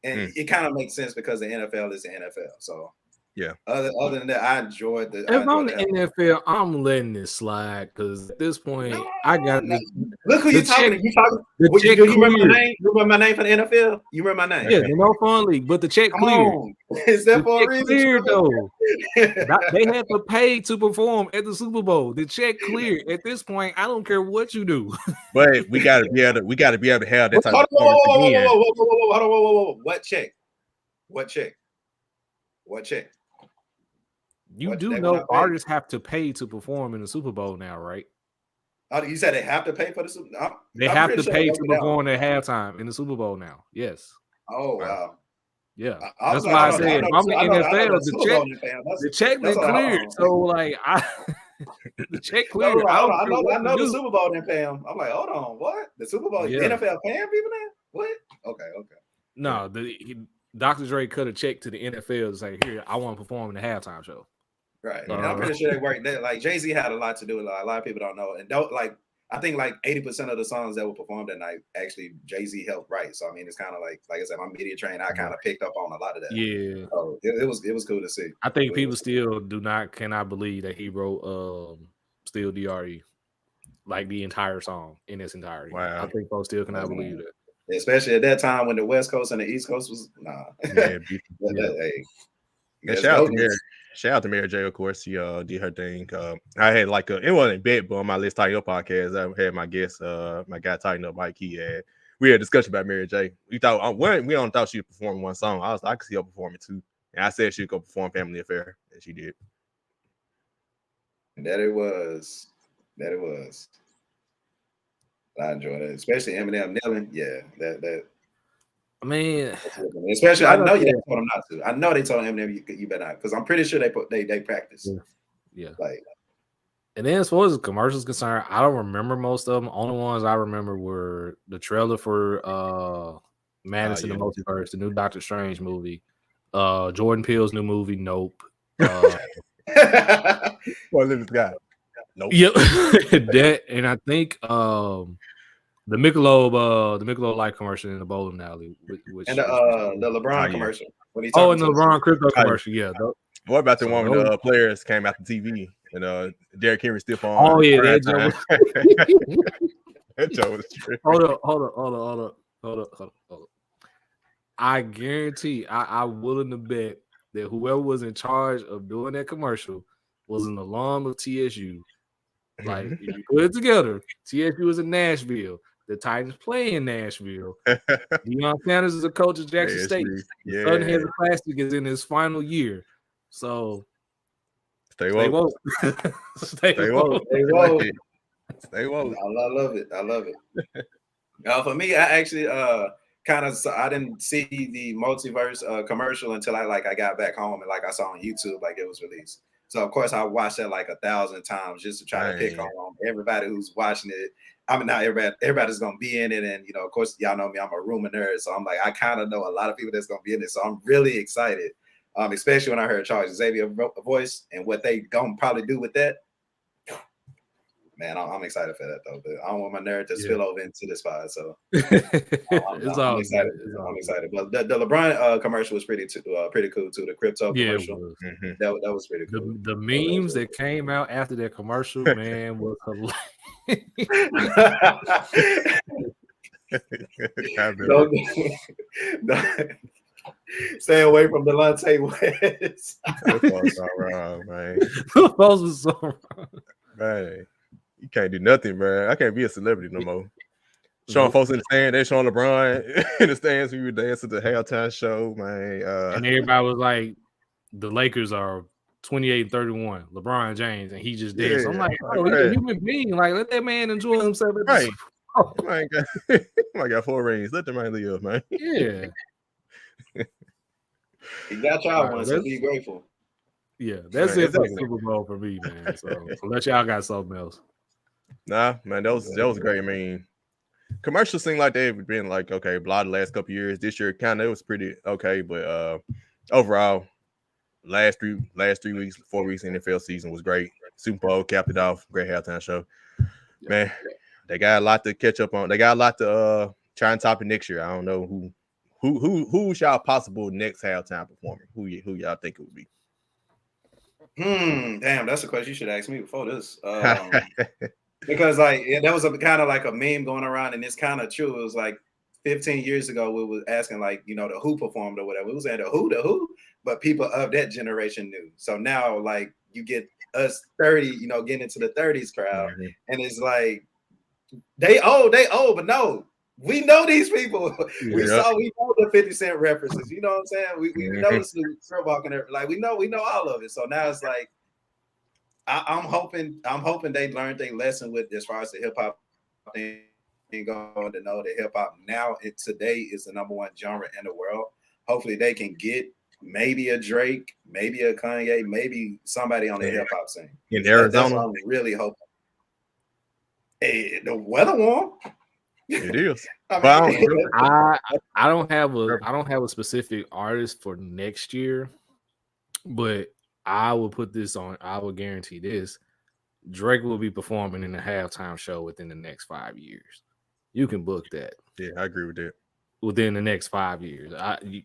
Speaker 3: and it kind of makes sense because the NFL is the NFL. So
Speaker 1: yeah.
Speaker 3: Other than that, I enjoyed the.
Speaker 2: If I'm the NFL, I'm letting it slide because at this point, I got
Speaker 3: look who you talking. You talking? You remember my name? You remember my name for the NFL? You remember my name?
Speaker 2: Yeah, the No Fun League, but the check cleared.
Speaker 3: Is that for a reason?
Speaker 2: Cleared though. They had to pay to perform at the Super Bowl. The check cleared. At this point, I don't care what you do.
Speaker 1: But we got to be able to have that type of
Speaker 3: performance again. Whoa. What check? What check?
Speaker 2: You do know artists have to pay to perform in the Super Bowl now, right?
Speaker 3: Oh, you said they have to pay for the Super Bowl?
Speaker 2: They have to pay to perform at halftime in the Super Bowl now. Yes.
Speaker 3: Oh, wow.
Speaker 2: Yeah.
Speaker 3: I
Speaker 2: That's
Speaker 3: was
Speaker 2: why I
Speaker 3: like,
Speaker 2: said, if I'm the NFL, the check been cleared. So, like, the check cleared.
Speaker 3: I
Speaker 2: know
Speaker 3: the Super Bowl didn't pay him. I'm like, hold on, what? The Super Bowl, the NFL paying people now? What? Okay.
Speaker 2: No, Dr. Dre cut a check to the NFL to say, here, I want to perform in the halftime show.
Speaker 3: Right. And I'm pretty sure they worked there. Like Jay-Z had a lot to do with it. A lot of people don't know. And don't like I think like 80% of the songs that were performed that night actually Jay-Z helped write. So I mean it's kind of like I said, my media train, I kind of picked up on a lot of that.
Speaker 2: Yeah.
Speaker 3: So it was cool to see.
Speaker 2: I think people still cannot believe that he wrote Still DRE, like the entire song in its entirety.
Speaker 1: Wow.
Speaker 2: I think folks still cannot believe that.
Speaker 3: Especially at that time when the West Coast and the East Coast was
Speaker 1: Shout out to Mary J, of course. She did her thing. I had like it wasn't a bet, but on my Let's Tighten Up podcast, I had my guest, my guy Tighten Up Mike. We had a discussion about Mary J. We only thought she would perform one song. I could see her performing two. And I said she'd go perform Family Affair, and she did.
Speaker 3: That it was. I enjoyed it, especially Eminem kneeling. Yeah, that.
Speaker 2: I mean,
Speaker 3: especially I know they told him not to. I know they told Eminem you better not, because I'm pretty sure they practice.
Speaker 2: Yeah.
Speaker 3: Like,
Speaker 2: and then as far as the commercials concerned, I don't remember most of them. Only ones I remember were the trailer for Madness in the Multiverse, the new Doctor Strange movie, Jordan Peele's new movie, Nope.
Speaker 1: Living guy. Nope.
Speaker 2: Yep. That, and I think the Michelob Light commercial in the bowling alley,
Speaker 3: and the LeBron commercial.
Speaker 2: And the LeBron crypto commercial, yeah.
Speaker 1: What about the one when the players came out the TV and Derrick Henry still on?
Speaker 2: Oh yeah, that
Speaker 1: joke was true.
Speaker 2: Hold up. I guarantee, I'm willing to bet that whoever was in charge of doing that commercial was an alum of TSU. Like, if you put it together, TSU is in Nashville. The Titans play in Nashville. Deion Sanders is a coach at Jackson State. Southern Hands of Plastic is in his final year. So
Speaker 1: stay woke.
Speaker 2: Stay woke.
Speaker 1: Stay woke.
Speaker 3: I love it. For me, I actually I didn't see the multiverse commercial until I got back home and I saw on YouTube it was released. So of course I watched that 1,000 times just to try to pick on everybody who's watching it. I mean, not everybody's gonna be in it, and of course y'all know me, I'm a rumor nerd, so I'm I kind of know a lot of people that's gonna be in it. So I'm really excited, especially when I heard Charles Xavier voice and what they gonna probably do with that. Man, I'm excited for that though, but I don't want my nerd to spill over into this spot. So I'm excited. I'm excited. But the LeBron commercial was pretty cool too. The crypto commercial, that was pretty cool.
Speaker 2: The memes that came out after that commercial, man, was hilarious.
Speaker 3: Stay away from Delonte West.
Speaker 1: That's all wrong, man.
Speaker 2: Those was so wrong.
Speaker 1: Man. You can't do nothing, man. I can't be a celebrity no more. Showing folks in the stand, they showing LeBron in the stands. We were dancing at the halftime show, man.
Speaker 2: And everybody was like, the Lakers are 28-31, LeBron James, and he just danced. I'm like, he's a human being. Let that man enjoy himself.
Speaker 1: Right. I got 4 rings. Let the man live, man.
Speaker 2: Yeah.
Speaker 3: He got y'all one, so be grateful.
Speaker 2: Yeah, that's it for Super Bowl for me, man. So unless y'all got something else.
Speaker 1: Nah, man, that was great. I mean, commercials seem like they've been okay, blah the last couple years. This year kind of it was pretty okay, but overall, last 3 weeks, 4 weeks NFL season was great. Super Bowl capped it off. Great halftime show. Man, they got a lot to catch up on. They got a lot to try and top it next year. I don't know who's y'all possible next halftime performer. Who y'all think it would be?
Speaker 3: Damn, that's a question you should ask me before this. Because that was kind of a meme going around, and it's kind of true. It was 15 years ago we was asking the Who performed or whatever. We was saying the Who, but people of that generation knew. So now you get us 30, getting into the 30s crowd, and it's they old, but no. We know these people. We know the 50 Cent references. You know what I'm saying? We know the Snoop Walk and everything. We know all of it. So now it's I'm hoping they learned their lesson with as far as the hip hop thing going to know that hip hop now today is the number one genre in the world. Hopefully they can get maybe a Drake, maybe a Kanye, maybe somebody on the hip hop scene.
Speaker 1: In Arizona,
Speaker 3: that's what I'm really hoping. Hey, the weather warm.
Speaker 1: It is.
Speaker 3: I mean,
Speaker 2: I don't have a specific artist for next year, but I will put this on. I will guarantee this: Drake will be performing in a halftime show within the next 5 years. You can book that.
Speaker 1: Yeah, I agree with that.
Speaker 2: Within the next 5 years,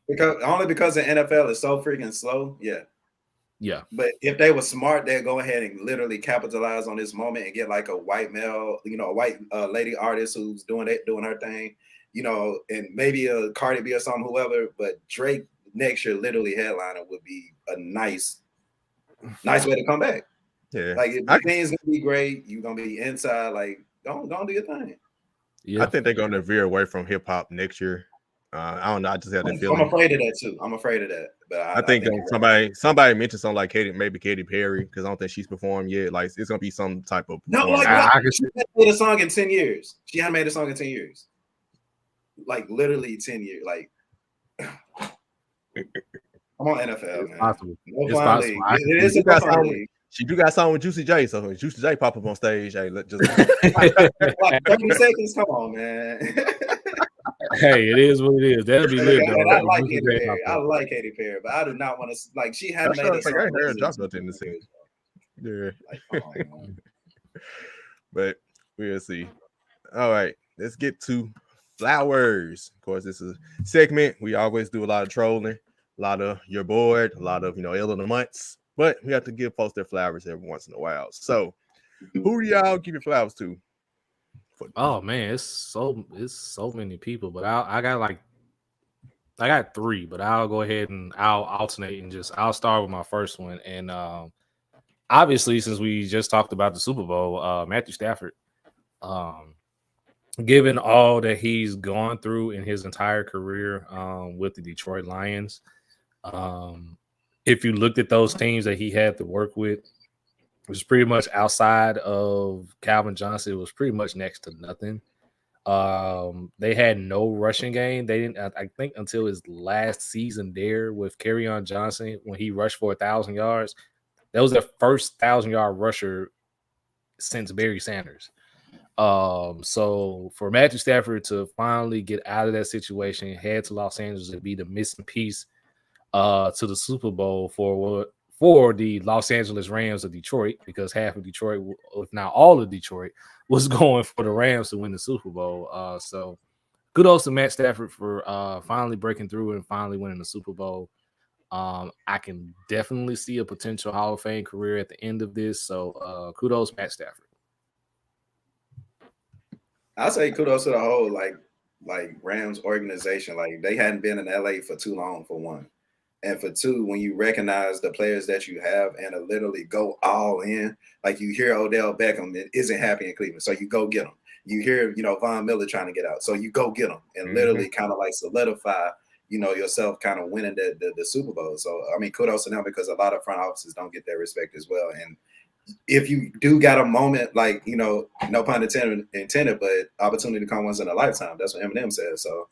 Speaker 3: because the NFL is so freaking slow. Yeah. But if they were smart, they'd go ahead and literally capitalize on this moment and get like a white male, a white lady artist who's doing her thing, and maybe a Cardi B or something, whoever. But Drake next year, literally headliner would be a nice way to come back.
Speaker 1: Yeah,
Speaker 3: like if the thing's gonna be great, you're gonna be inside. Like, don't do your thing.
Speaker 1: Yeah, I think they're gonna veer away from hip hop next year. I don't know. I just have the feeling.
Speaker 3: I'm afraid of that too. But I
Speaker 1: think somebody mentioned something like maybe Katy Perry, because I don't think she's performed yet. Like, it's gonna be some type of
Speaker 3: she hadn't made a song in 10 years. She hadn't made a song in 10 years. Like literally 10 years. Like, I'm on NFL, man.
Speaker 2: Possible.
Speaker 3: It's possible. It is a possibility.
Speaker 1: She do got something with Juicy J, so when Juicy J pop up on stage, hey, let's just
Speaker 3: like 30 seconds. Come on, man.
Speaker 2: Hey, it is what it is. That'll be lit, though.
Speaker 3: I like Katy Perry. I like Katy Perry, but I do not want to. Like, she hadn't made a song.
Speaker 1: I heard her drop nothing in the scene. Yeah.
Speaker 3: Like,
Speaker 1: but we'll see. All right, let's get to flowers. Of course, this is a segment. We always do a lot of trolling, a lot of you're bored, a lot of ill of the months. But we have to give folks their flowers every once in a while. So, who do y'all give your flowers to?
Speaker 2: Oh man, it's so many people. But I got 3, but I'll go ahead and I'll alternate and I'll start with my first one. And obviously, since we just talked about the Super Bowl, Matthew Stafford, given all that he's gone through in his entire career with the Detroit Lions, if you looked at those teams that he had to work with, it was pretty much outside of Calvin Johnson. It was pretty much next to nothing. They had no rushing game. They didn't, I think, until his last season there with Kerryon Johnson when he rushed for 1,000 yards. That was their first 1,000-yard rusher since Barry Sanders. So for Matthew Stafford to finally get out of that situation, head to Los Angeles and be the missing piece to the Super Bowl for the Los Angeles Rams of Detroit, because half of Detroit, if not all of Detroit, was going for the Rams to win the Super Bowl. So kudos to Matt Stafford for finally breaking through and finally winning the Super Bowl. I can definitely see a potential Hall of Fame career at the end of this. So kudos, Matt Stafford.
Speaker 3: I say kudos to the whole like Rams organization. Like, they hadn't been in LA for too long, for one. And for two, when you recognize the players that you have and literally go all in, like you hear Odell Beckham isn't happy in Cleveland, so you go get him. You hear, Von Miller trying to get out, so you go get him, and literally kind of like solidify, yourself kind of winning the Super Bowl. So, I mean, kudos to them, because a lot of front offices don't get that respect as well. And if you do got a moment, like, no pun intended, but opportunity to come once in a lifetime. That's what Eminem said. So,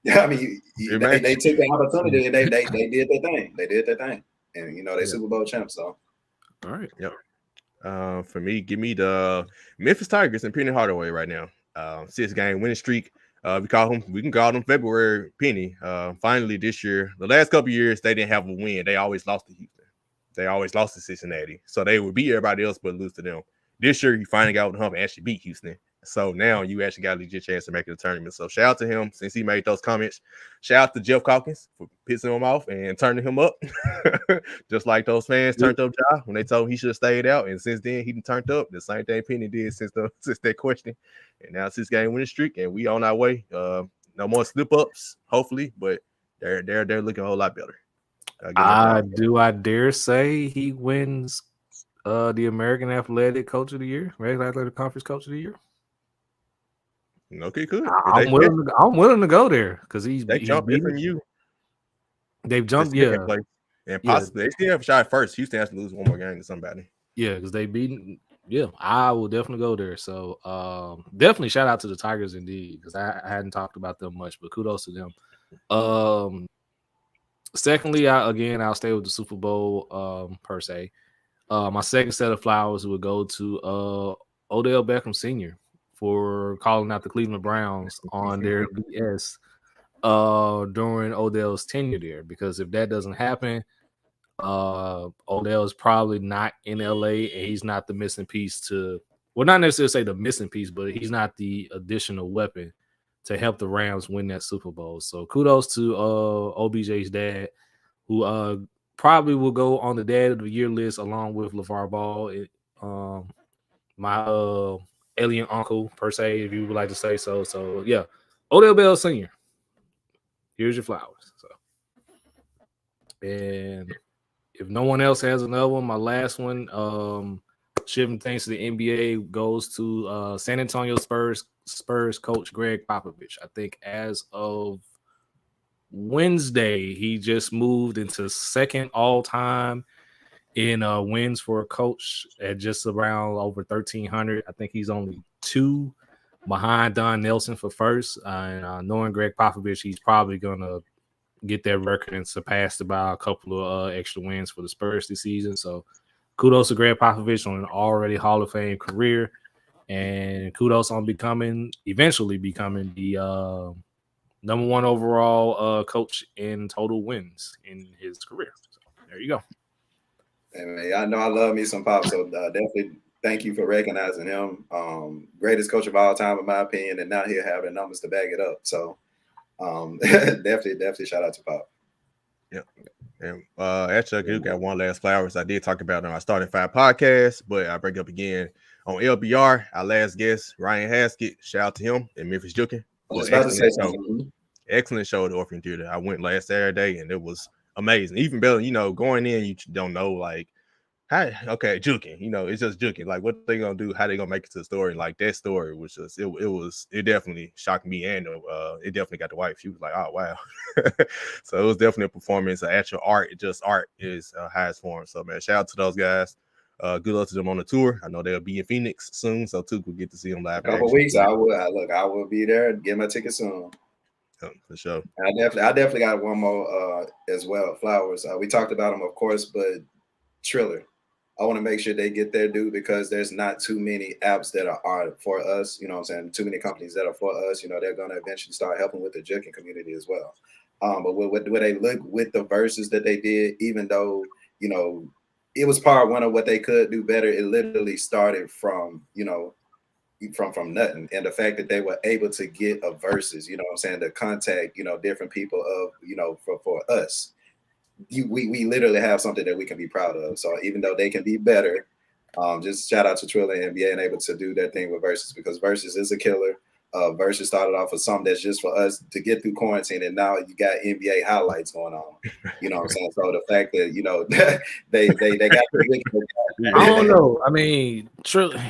Speaker 3: yeah, I mean, they took the opportunity and they did their thing. They did their thing, and they Super Bowl champs. So,
Speaker 2: all right,
Speaker 1: yep. For me, give me the Memphis Tigers and Penny Hardaway right now. 6-game winning streak. We can call them February Penny. Finally this year, the last couple of years they didn't have a win. They always lost to Houston. They always lost to Cincinnati. So they would beat everybody else but lose to them. This year, you finally got with the hump and actually beat Houston. So now you actually got a legit chance to make the tournament. So shout out to him since he made those comments. Shout out to Jeff Calkins for pissing him off and turning him up. Just like those fans turned up Ja when they told him he should have stayed out. And since then, he turned up. The same thing Penny did since that question. And now it's 6-game winning streak, and we on our way. No more slip-ups, hopefully, but they're looking a whole lot better.
Speaker 2: I dare say he wins the American Athletic Coach of the Year, American Athletic Conference Coach of the Year?
Speaker 1: Okay, good.
Speaker 2: I'm willing to go there because
Speaker 1: they jumped from you.
Speaker 2: They've jumped, yeah.
Speaker 1: And possibly they still have a shot first. Houston has to lose one more game to somebody.
Speaker 2: Yeah, because they beat. Yeah, I will definitely go there. So definitely shout out to the Tigers indeed, because I hadn't talked about them much, but kudos to them. Secondly, I'll stay with the Super Bowl per se. My second set of flowers would go to Odell Beckham Sr. for calling out the Cleveland Browns on their BS during Odell's tenure there. Because if that doesn't happen, Odell is probably not in LA, and he's not the missing piece to, well, not necessarily say the missing piece, but he's not the additional weapon to help the Rams win that Super Bowl. So kudos to OBJ's dad, who probably will go on the dad of the year list along with LeVar Ball, my alien uncle per se, if you would like to say so. So yeah, Odell Bell Sr. Here's your flowers. So, and if no one else has another one, my last one, shipping things to the NBA, goes to San Antonio Spurs coach Greg Popovich. I think as of Wednesday, he just moved into second all time in wins for a coach at just around over 1,300. I think he's only 2 behind Don Nelson for first. And knowing Greg Popovich, he's probably going to get that record and surpassed by a couple of extra wins for the Spurs this season. So kudos to Greg Popovich on an already Hall of Fame career, and kudos on eventually becoming the number 1 overall coach in total wins in his career. So there you go.
Speaker 3: Hey, man, I know I love me some Pop, so definitely thank you for recognizing him. Greatest coach of all time, in my opinion, and now he'll have the numbers to back it up. So definitely shout out to Pop.
Speaker 1: Yeah. And actually, I do got one last flowers. I did talk about on our Starting 5 podcast, but I bring up again on LBR, our last guest, Ryan Haskett. Shout out to him and Memphis Jukin.
Speaker 3: I was about to say something.
Speaker 1: Excellent show at the Orpheum Theater. I went last Saturday and it was amazing. Even better, going in, you don't know, like, Jukin, it's just Jukin. Like, what they gonna do? How they gonna make it to the story? Like, that story was just, it definitely shocked me, and it definitely got the wife. She was like, oh wow. So it was definitely a performance. Actual art, art is highest form. So man, shout out to those guys. Good luck to them on the tour. I know they'll be in Phoenix soon, so too we'll get to see them live.
Speaker 3: A couple weeks, I will be there and get my ticket soon.
Speaker 1: For sure.
Speaker 3: I definitely got one more as well. Flowers. We talked about them, of course, but Triller, I want to make sure they get their due, because there's not too many apps that are for us. You know what I'm saying? Too many companies that are for us. They're going to eventually start helping with the juking community as well. But where they look with the verses that they did, even though, it was part one of what they could do better, it literally started from, from nothing. And the fact that they were able to get a verses, to contact, different people of, for us. We literally have something that we can be proud of. So even though they can be better, just shout out to Triller and being able to do that thing with verses, because verses is a killer. Versus started off with something that's just for us to get through quarantine, and now you got NBA highlights going on. You know what I'm saying? So the fact that they got
Speaker 2: I don't know. I mean, Triller.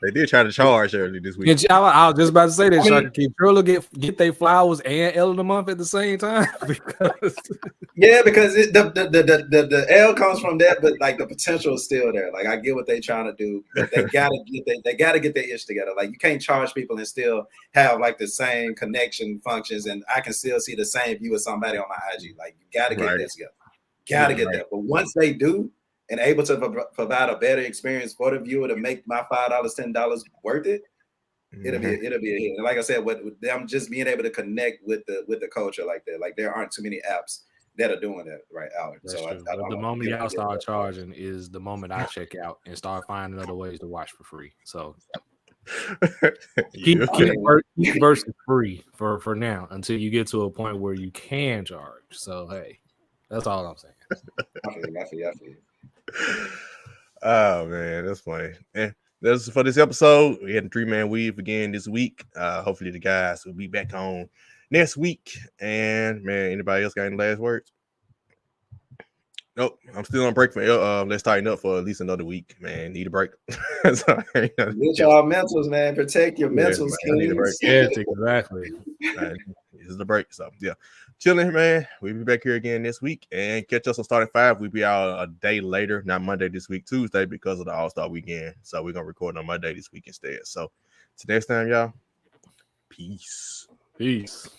Speaker 1: They did try to charge early this week.
Speaker 2: I was just about to say that. Can Triller get their flowers and L of the month at the same time? because
Speaker 3: the L comes from that, but like the potential is still there. Like I get what they're trying to do, but they gotta get their ish together. Like you can't charge people and still have like the same connection functions, and I can still see the same view as somebody on my IG. Like you gotta get that together. Gotta get that. But once they do, and able to provide a better experience for the viewer to make my $5, $10 worth it, it'll be a hit. And like I said, with them just being able to connect with the culture like that, like there aren't too many apps that are doing that right out. So
Speaker 2: the moment y'all start charging is the moment I check out and start finding other ways to watch for free. So keep versus free for now until you get to a point where you can charge. So hey, that's all I'm saying.
Speaker 3: I feel.
Speaker 1: Oh man, that's funny. And that's for this episode. We had a 3-man weave again this week. Hopefully the guys will be back on next week. And man, anybody else got any last words? Nope, I'm still on break for Let's Tighten Up for at least another week. Man, need a break. Get
Speaker 3: y'all mentals, man. Protect your mentals.
Speaker 2: Need a break. Yes, exactly.
Speaker 1: This is the break. So yeah. chilling, man. We'll be back here again this week and catch us on Starting Five. We'll be out a day later, not Monday this week, Tuesday, because of the All-Star weekend. So we're gonna record on Monday this week instead. So till next time, y'all. Peace.
Speaker 2: Peace.